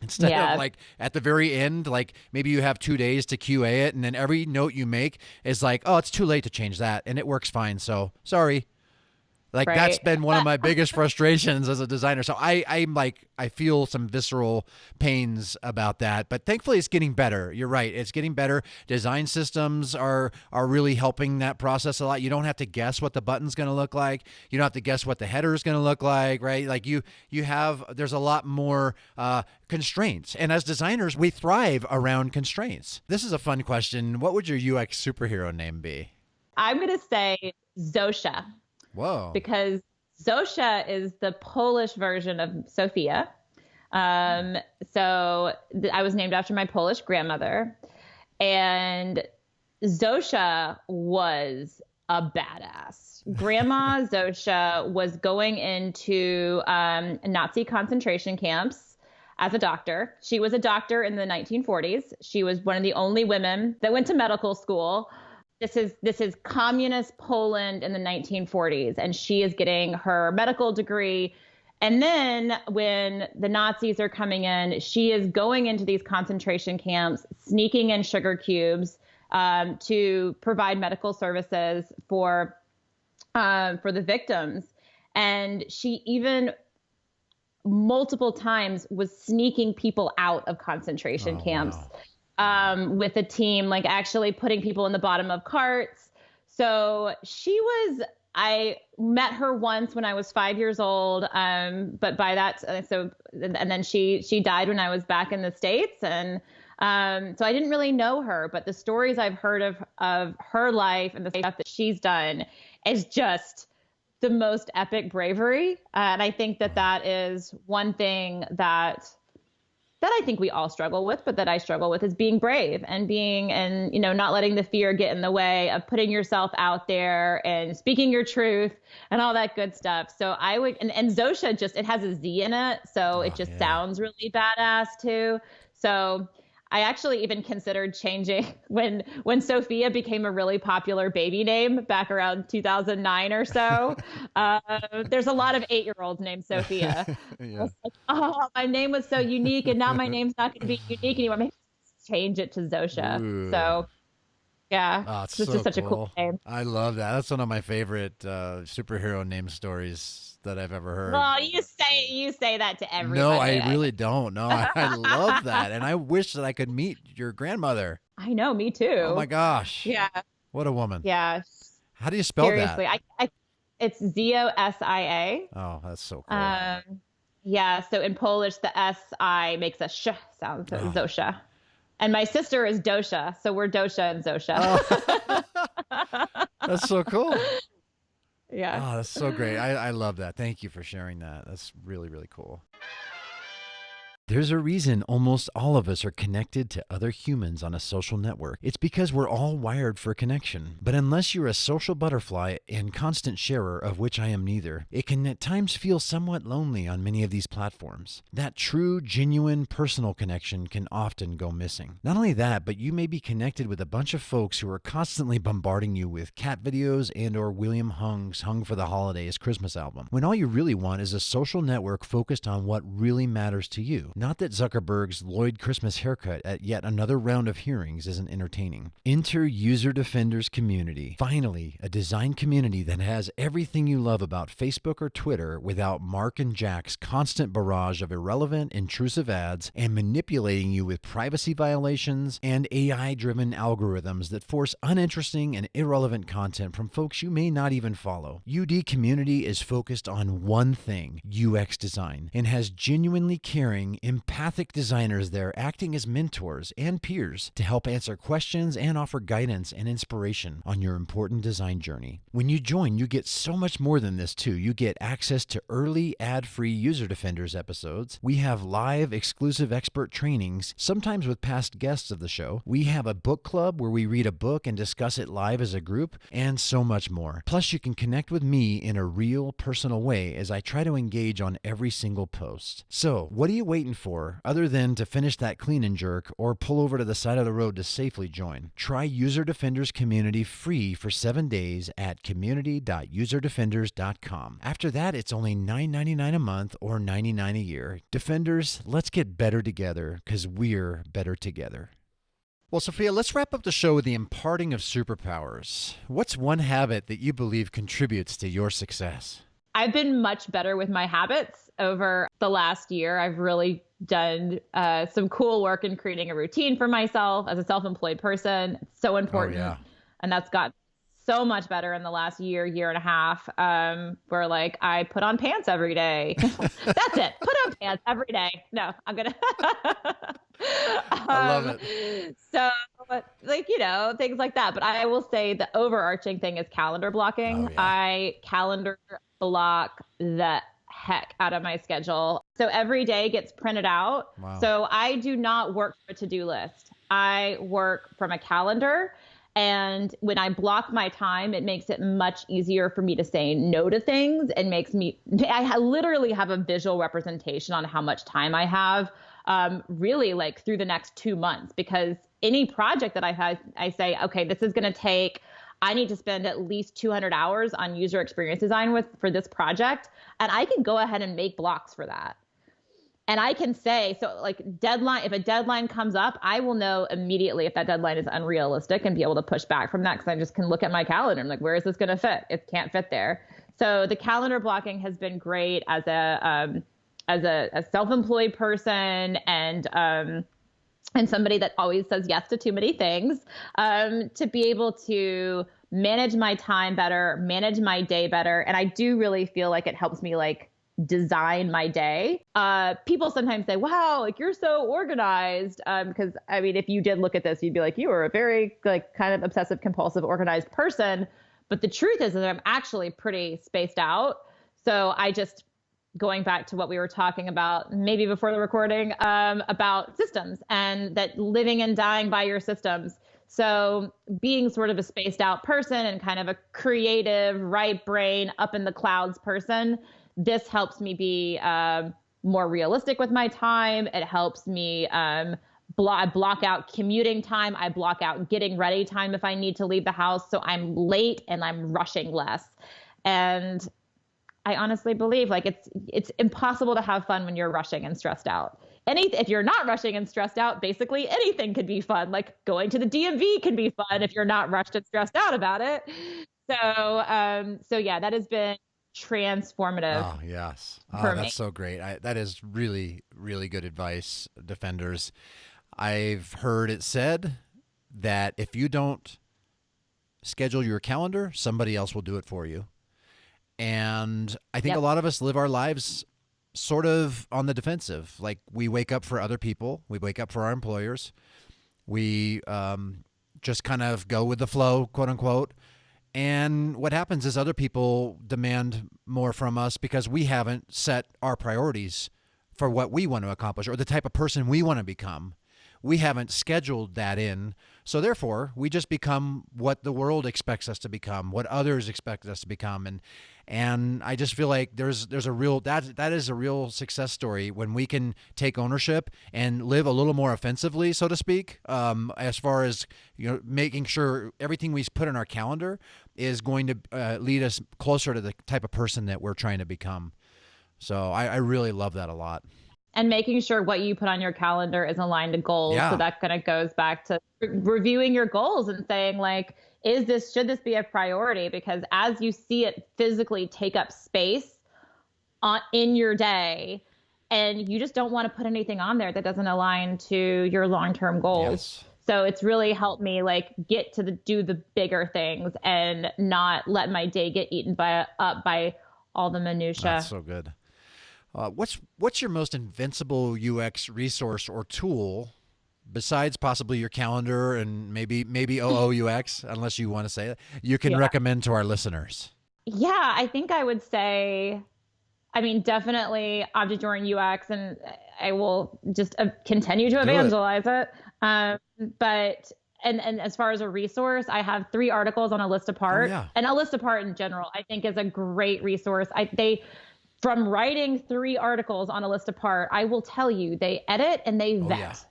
instead of like at the very end, like maybe you have 2 days to QA it, and then every note you make is like, oh, it's too late to change that, and it works fine. So sorry. Like, right. That's been one of my biggest frustrations as a designer. So I feel some visceral pains about that, but thankfully it's getting better. You're right. It's getting better. Design systems are really helping that process a lot. You don't have to guess what the button's going to look like. You don't have to guess what the header is going to look like, right? Like there's a lot more constraints. And as designers, we thrive around constraints. This is a fun question. What would your UX superhero name be? I'm going to say Zosia. Whoa. Because Zosia is the Polish version of Sophia. So I was named after my Polish grandmother. And Zosia was a badass. Grandma Zosia was going into Nazi concentration camps as a doctor. She was a doctor in the 1940s. She was one of the only women that went to medical school. This is communist Poland in the 1940s, and she is getting her medical degree. And then when the Nazis are coming in, she is going into these concentration camps, sneaking in sugar cubes to provide medical services for the victims. And she even multiple times was sneaking people out of concentration camps. Wow. With a team, like actually putting people in the bottom of carts. So I met her once when I was 5 years old. But by that, and then she died when I was back in the States. And so I didn't really know her, but the stories I've heard of her life and the stuff that she's done is just the most epic bravery. And I think that is one thing that I think we all struggle with, but that I struggle with, is being brave and not letting the fear get in the way of putting yourself out there and speaking your truth and all that good stuff. So I would, and Zosia it has a Z in it. So it just sounds really badass too. So I actually even considered changing when Sophia became a really popular baby name back around 2009 or so. There's a lot of 8-year-olds named Sophia. Yeah. I was like, oh, my name was so unique, and now my name's not going to be unique anymore. Maybe change it to Zosha. Ooh. So yeah, Oh, it's this so is such a cool. cool name. I love that. That's one of my favorite superhero name stories that I've ever heard. Well, you say that to everybody. No, I really don't. No, I love that. And I wish that I could meet your grandmother. I know, me too. Oh my gosh. Yeah. What a woman. Yeah. How do you spell Seriously, that? it's Zosia. Oh, that's so cool. Yeah. So in Polish, the S-I makes a sh sound, so Zosha. And my sister is Dosha, so we're Dosha and Zosha. Oh. That's so cool. Yeah. Oh, that's so great. I love that. Thank you for sharing that. That's really, really cool. There's a reason almost all of us are connected to other humans on a social network. It's because we're all wired for connection. But unless you're a social butterfly and constant sharer, of which I am neither, it can at times feel somewhat lonely on many of these platforms. That true, genuine, personal connection can often go missing. Not only that, but you may be connected with a bunch of folks who are constantly bombarding you with cat videos and or William Hung's Hung for the Holidays Christmas album, when all you really want is a social network focused on what really matters to you. Not that Zuckerberg's Lloyd Christmas haircut at yet another round of hearings isn't entertaining. Enter User Defenders Community. Finally, a design community that has everything you love about Facebook or Twitter without Mark and Jack's constant barrage of irrelevant, intrusive ads and manipulating you with privacy violations and AI-driven algorithms that force uninteresting and irrelevant content from folks you may not even follow. UD Community is focused on one thing, UX design, and has genuinely caring, empathic designers there acting as mentors and peers to help answer questions and offer guidance and inspiration on your important design journey. When you join, you get so much more than this too. You get access to early ad-free User Defenders episodes. We have live exclusive expert trainings, sometimes with past guests of the show. We have a book club where we read a book and discuss it live as a group, and so much more. Plus, you can connect with me in a real, personal way as I try to engage on every single post. So, what are you waiting for other than to finish that clean and jerk or pull over to the side of the road to safely join? Try User Defenders Community free for 7 days at community.userdefenders.com. After that, it's only $9.99 a month or $99 a year. Defenders, let's get better together because we're better together. Well, Sophia, let's wrap up the show with the imparting of superpowers. What's one habit that you believe contributes to your success? I've been much better with my habits over the last year. I've really done some cool work in creating a routine for myself as a self-employed person. It's so important. Oh, yeah. And that's got so much better in the last year and a half, where like I put on pants every day. That's it. Put on pants every day. No, I'm going to. I love it. So like, things like that. But I will say the overarching thing is calendar blocking. Oh, yeah. I calendar block the heck out of my schedule. So every day gets printed out. Wow. So I do not work for a to-do list. I work from a calendar. And when I block my time, it makes it much easier for me to say no to things and I literally have a visual representation on how much time I have, really like through the next 2 months, because any project that I have, I say, okay, this is going to take, I need to spend at least 200 hours on user experience design for this project. And I can go ahead and make blocks for that. And I can say, so like deadline, if a deadline comes up, I will know immediately if that deadline is unrealistic and be able to push back from that, because I just can look at my calendar. I'm like, where is this going to fit? It can't fit there. So the calendar blocking has been great as a self-employed person and somebody that always says yes to too many things, to be able to manage my time better, manage my day better. And I do really feel like it helps me like design my day. People sometimes say, wow, like you're so organized. Because I mean, if you did look at this, you'd be like, you are a very like kind of obsessive compulsive organized person. But the truth is that I'm actually pretty spaced out. So I just, going back to what we were talking about maybe before the recording, about systems and that living and dying by your systems. So being sort of a spaced out person and kind of a creative, right brain, up in the clouds person, this helps me be more realistic with my time. It helps me I block out commuting time. I block out getting ready time if I need to leave the house. So I'm late and I'm rushing less. And I honestly believe like it's impossible to have fun when you're rushing and stressed out. If you're not rushing and stressed out, basically anything could be fun. Like going to the DMV can be fun if you're not rushed and stressed out about it. So yeah, that has been transformative. Oh, yes. Oh, for me. That's so great. That is really, really good advice, Defenders. I've heard it said that if you don't schedule your calendar, somebody else will do it for you. And I think a lot of us live our lives sort of on the defensive. Like we wake up for other people. We wake up for our employers. We just kind of go with the flow, quote unquote. And what happens is other people demand more from us because we haven't set our priorities for what we want to accomplish or the type of person we want to become. We haven't scheduled that in. So therefore, we just become what the world expects us to become, what others expect us to become. And I just feel like there's a real that is a real success story when we can take ownership and live a little more offensively, so to speak, as far as making sure everything we put in our calendar is going to lead us closer to the type of person that we're trying to become. So I really love that a lot. And making sure what you put on your calendar is aligned to goals. Yeah. So that kind of goes back to reviewing your goals and saying like, should this be a priority? Because as you see it physically take up space in your day, and you just don't want to put anything on there that doesn't align to your long-term goals. Yes. So it's really helped me like get to do the bigger things and not let my day get eaten up by all the minutia. That's so good. What's your most invincible UX resource or tool besides possibly your calendar and maybe OOUX, unless you want to say it, you can recommend to our listeners? Yeah, I think I would say, definitely object-oriented UX, and I will just continue to evangelize it. But as far as a resource, I have 3 articles on A List Apart. And A List Apart in general, I think is a great resource. From writing 3 articles on A List Apart, I will tell you, they edit and they vet.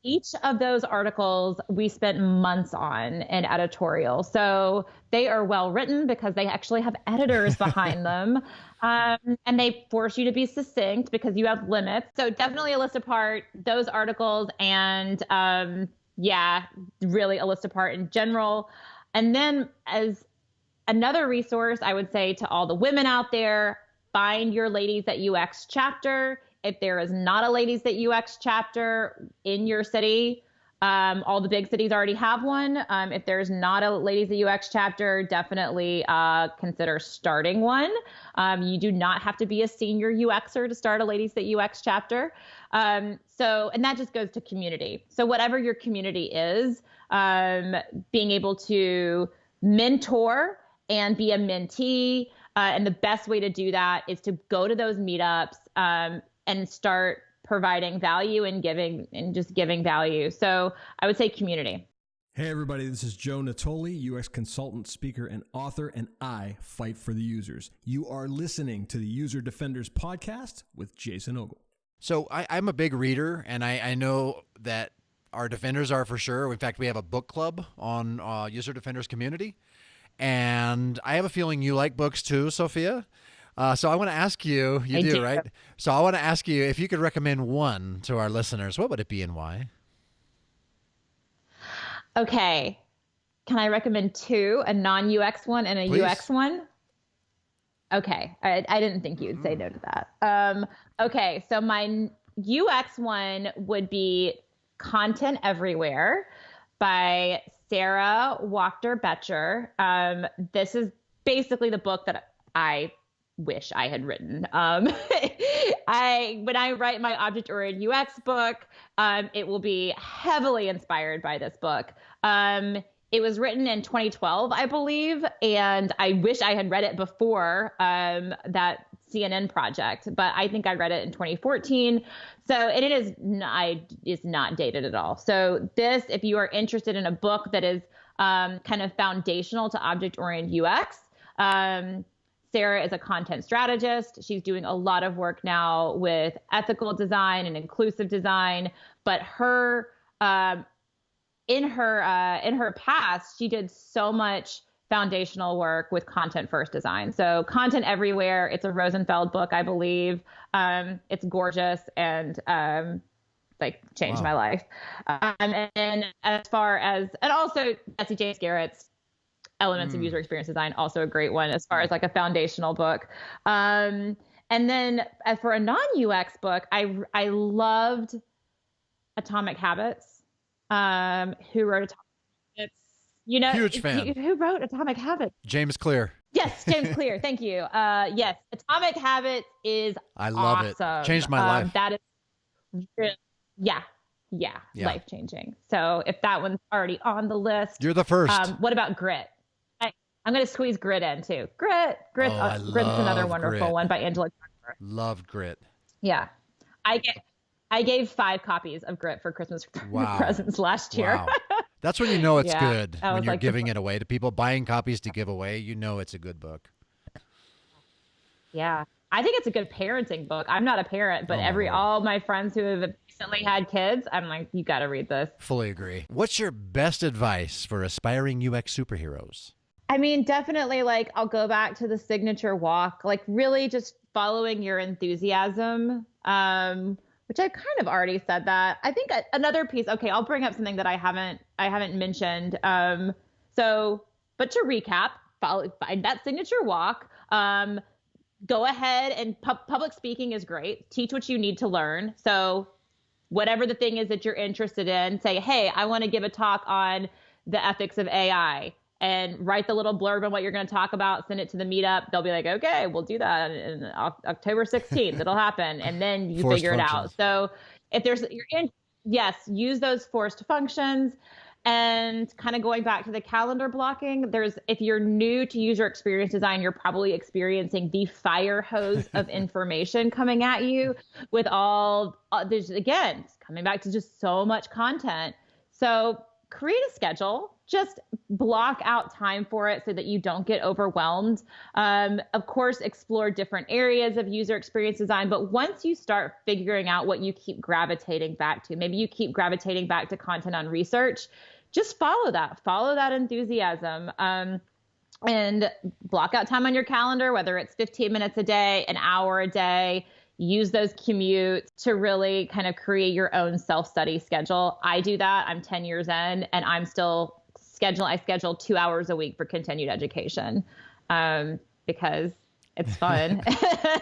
Each of those articles we spent months on in editorial. So they are well written because they actually have editors behind them. And they force you to be succinct because you have limits. So definitely A List Apart, those articles, and really A List Apart in general. And then as another resource, I would say to all the women out there, find your Ladies at UX chapter. If there is not a Ladies at UX chapter in your city, all the big cities already have one. If there's not a Ladies at UX chapter, definitely consider starting one. You do not have to be a senior UXer to start a Ladies at UX chapter. And that just goes to community. So whatever your community is, being able to mentor and be a mentee. And the best way to do that is to go to those meetups and start providing value and just giving value. So I would say community. Hey everybody, this is Joe Natoli, UX consultant, speaker, and author, and I fight for the users. You are listening to the User Defenders podcast with Jason Ogle. So I'm a big reader, and I know that our defenders are for sure. In fact, we have a book club on User Defenders community. And I have a feeling you like books too, Sophia. So I want to ask you, you do, right? So I want to ask you if you could recommend one to our listeners, what would it be and why? Okay. Can I recommend 2, a non-UX one and a Please. UX one? Okay. I didn't think you'd say no to that. Okay. So my UX one would be Content Everywhere by Sarah Wachter-Becher. This is basically the book that I wish I had written. When I write my object-oriented UX book, it will be heavily inspired by this book. It was written in 2012, I believe, and I wish I had read it before that CNN project, but I think I read it in 2014. So it is not dated at all. So this, if you are interested in a book that is kind of foundational to object-oriented UX, Sarah is a content strategist. She's doing a lot of work now with ethical design and inclusive design. But in her past, she did so much foundational work with content first design. So Content Everywhere. It's a Rosenfeld book, I believe. It's gorgeous and changed my life. And as far as, and also Betsy James Garrett's Elements of User Experience Design, also a great one as far as like a foundational book. And then for a non-UX book, I loved Atomic Habits. Who wrote Atomic Habits? Huge fan. Who wrote Atomic Habits? James Clear. Yes, James Clear. Thank you. Yes, Atomic Habits is I love awesome. it. Changed my life. That is really, yeah, life-changing. So if that one's already on the list. You're the first. What about Grit? I'm going to squeeze Grit in too. Grit's another wonderful one by Angela Carter. Loved Grit. Yeah. I gave 5 copies of Grit for Christmas presents last year. Wow. That's when you know it's good. When you're like, giving it away to people, buying copies to give away, you know it's a good book. Yeah. I think it's a good parenting book. I'm not a parent, but all my friends who have recently had kids, I'm like, you got to read this. Fully agree. What's your best advice for aspiring UX superheroes? I mean, definitely, like, I'll go back to the signature walk, like really just following your enthusiasm, which I kind of already said that. I think another piece, okay, I'll bring up something that I haven't mentioned. But to recap, find that signature walk. Go ahead and public speaking is great. Teach what you need to learn. So whatever the thing is that you're interested in, say, hey, I want to give a talk on the ethics of AI. And write the little blurb on what you're going to talk about, send it to the meetup. They'll be like, okay, we'll do that on October 16th. It'll happen. And then you figure it out. So if use those forced functions. And kind of going back to the calendar blocking, if you're new to user experience design, you're probably experiencing the fire hose of information coming at you with there's coming back to just so much content. So create a schedule. Just block out time for it so that you don't get overwhelmed. Of course, explore different areas of user experience design. But once you start figuring out what you keep gravitating back to, maybe you keep gravitating back to content on research, just follow that enthusiasm. And block out time on your calendar, whether it's 15 minutes a day, an hour a day. Use those commutes to really kind of create your own self-study schedule. I do that. I'm 10 years in and I'm still I schedule 2 hours a week for continued education because it's fun.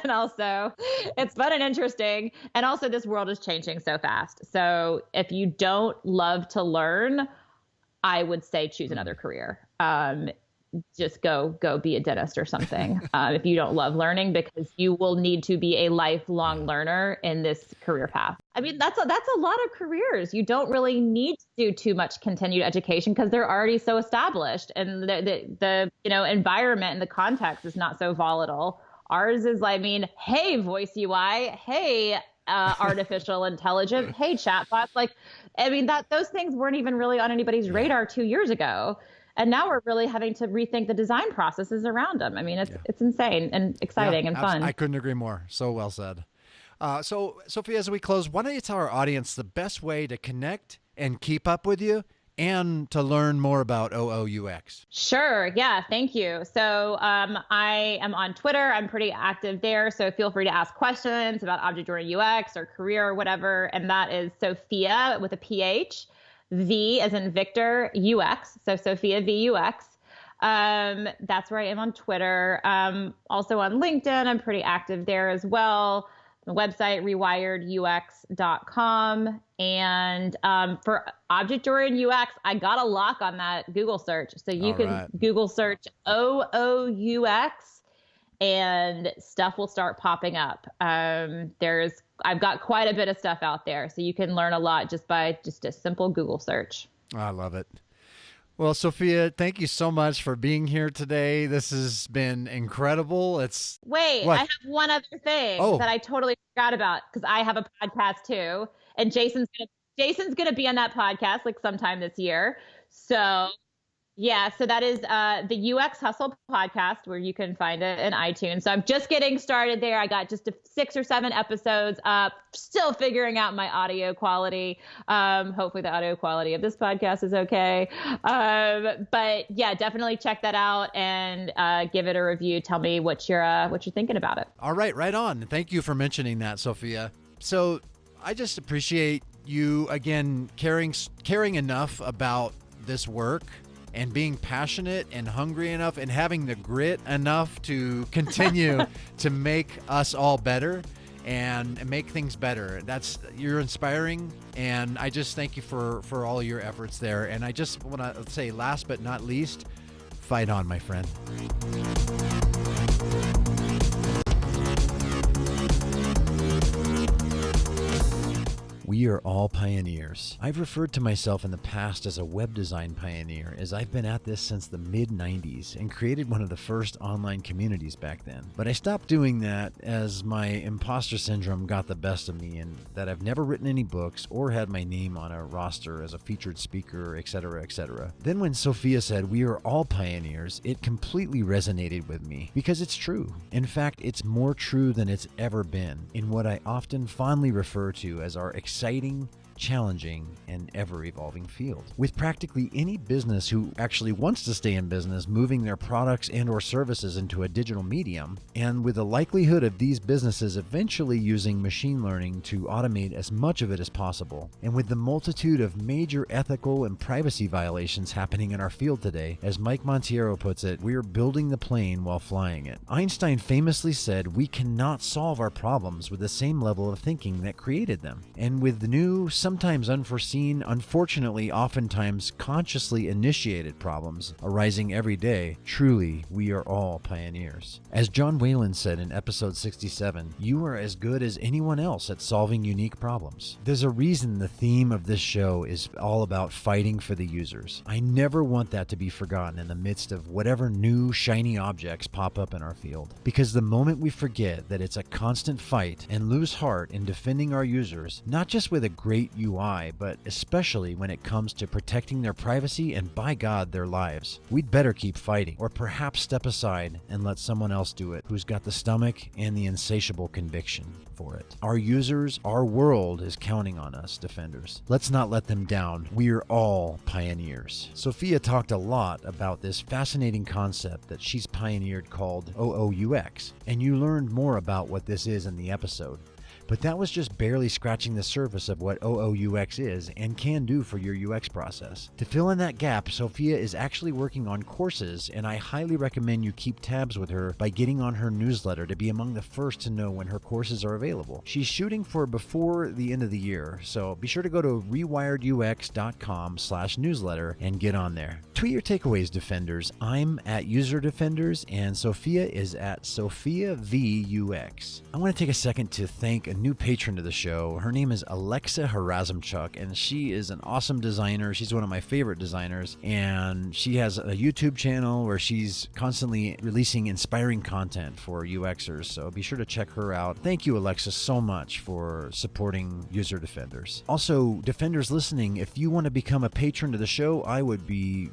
And also it's fun and interesting. And also this world is changing so fast. So if you don't love to learn, I would say choose another career. Just go be a dentist or something if you don't love learning, because you will need to be a lifelong learner in this career path. I mean, that's a lot of careers. You don't really need to do too much continued education because they're already so established, and the environment and the context is not so volatile. Ours is, hey, voice UI, hey, artificial intelligence, hey, chatbots. Those things weren't even really on anybody's radar 2 years ago. And now we're really having to rethink the design processes around them. I mean, it's insane and exciting and fun. I couldn't agree more. So well said. So, Sophia, as we close, why don't you tell our audience the best way to connect and keep up with you and to learn more about OOUX? Sure. Yeah. Thank you. So I am on Twitter. I'm pretty active there. So feel free to ask questions about object-oriented UX or career or whatever. And that is Sophia with a PH. V as in Victor, UX. So Sophia V UX. That's where I am on Twitter. Also on LinkedIn, I'm pretty active there as well. The website, rewiredux.com. And for object-oriented UX, I got a lock on that Google search. So you can Google search OOUX and stuff will start popping up. I've got quite a bit of stuff out there, so you can learn a lot just by a simple Google search. I love it. Well, Sophia, thank you so much for being here today. This has been incredible. I have one other thing that I totally forgot about, because I have a podcast too, and Jason's gonna be on that podcast sometime this year. So Yeah, so that is the UX Hustle podcast, where you can find it in iTunes. So I'm just getting started there. I got just 6 or 7 episodes up, still figuring out my audio quality. Hopefully the audio quality of this podcast is okay. But yeah, definitely check that out and give it a review. Tell me what you're thinking about it. All right, right on. Thank you for mentioning that, Sophia. So I just appreciate you, again, caring enough about this work and being passionate and hungry enough and having the grit enough to continue to make us all better and make things better. You're inspiring, and I just thank you for all your efforts there. And I just want to say, last but not least, fight on, my friend. We are all pioneers. I've referred to myself in the past as a web design pioneer, as I've been at this since the mid-90s and created one of the first online communities back then. But I stopped doing that as my imposter syndrome got the best of me, and that I've never written any books or had my name on a roster as a featured speaker, etc., etc. Then when Sophia said we are all pioneers, it completely resonated with me, because it's true. In fact, it's more true than it's ever been in what I often fondly refer to as our exciting, challenging, and ever-evolving field. With practically any business who actually wants to stay in business moving their products and or services into a digital medium, and with the likelihood of these businesses eventually using machine learning to automate as much of it as possible, and with the multitude of major ethical and privacy violations happening in our field today, as Mike Monteiro puts it, we are building the plane while flying it. Einstein famously said we cannot solve our problems with the same level of thinking that created them. And with the new, sometimes unforeseen, unfortunately oftentimes consciously initiated problems arising every day, truly we are all pioneers. As John Whalen said in episode 67, you are as good as anyone else at solving unique problems. There's a reason the theme of this show is all about fighting for the users. I never want that to be forgotten in the midst of whatever new shiny objects pop up in our field. Because the moment we forget that it's a constant fight and lose heart in defending our users, not just with a great UI, but especially when it comes to protecting their privacy and, by God, their lives, we'd better keep fighting, or perhaps step aside and let someone else do it who's got the stomach and the insatiable conviction for it. Our users, our world is counting on us, defenders. Let's not let them down. We're all pioneers. Sophia talked a lot about this fascinating concept that she's pioneered called OOUX, and you learned more about what this is in the episode. But that was just barely scratching the surface of what OOUX is and can do for your UX process. To fill in that gap, Sophia is actually working on courses, and I highly recommend you keep tabs with her by getting on her newsletter to be among the first to know when her courses are available. She's shooting for before the end of the year, so be sure to go to rewiredux.com/newsletter and get on there. Tweet your takeaways, Defenders. I'm at User Defenders, and Sophia is at SophiaVUX. I want to take a second to thank a new patron to the show. Her name is Alexa Harazmchuk, and she is an awesome designer. She's one of my favorite designers, and she has a YouTube channel where she's constantly releasing inspiring content for UXers, so be sure to check her out. Thank you, Alexa, so much for supporting User Defenders. Also, Defenders listening, if you want to become a patron to the show, I would be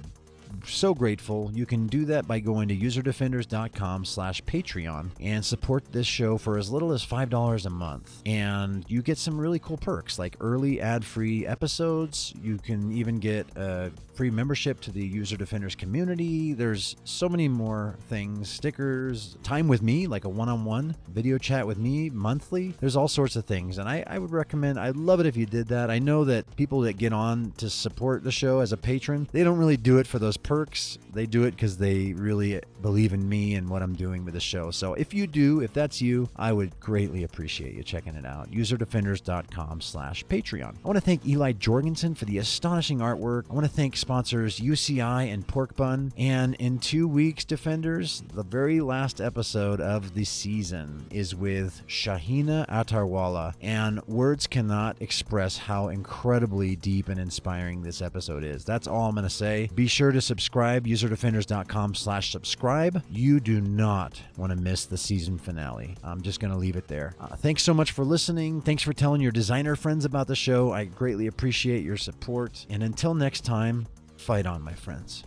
so grateful. You can do that by going to userdefenders.com/Patreon and support this show for as little as $5 a month. And you get some really cool perks like early ad-free episodes. You can even get a free membership to the User Defenders community. There's so many more things. Stickers, time with me, like a one-on-one video chat with me monthly. There's all sorts of things. And I would recommend, I'd love it if you did that. I know that people that get on to support the show as a patron, they don't really do it for those perks. They do it because they really believe in me and what I'm doing with the show. So if you do, if that's you, I would greatly appreciate you checking it out. userdefenders.com/Patreon. I want to thank Eli Jorgensen for the astonishing artwork. I want to thank sponsors UCI and Pork Bun. And in 2 weeks, Defenders, the very last episode of the season is with Shahina Atarwala. And words cannot express how incredibly deep and inspiring this episode is. That's all I'm going to say. Be sure to subscribe, userdefenders.com/subscribe. You do not want to miss the season finale. I'm just going to leave it there. Thanks so much for listening. Thanks for telling your designer friends about the show. I greatly appreciate your support. And until next time, fight on, my friends.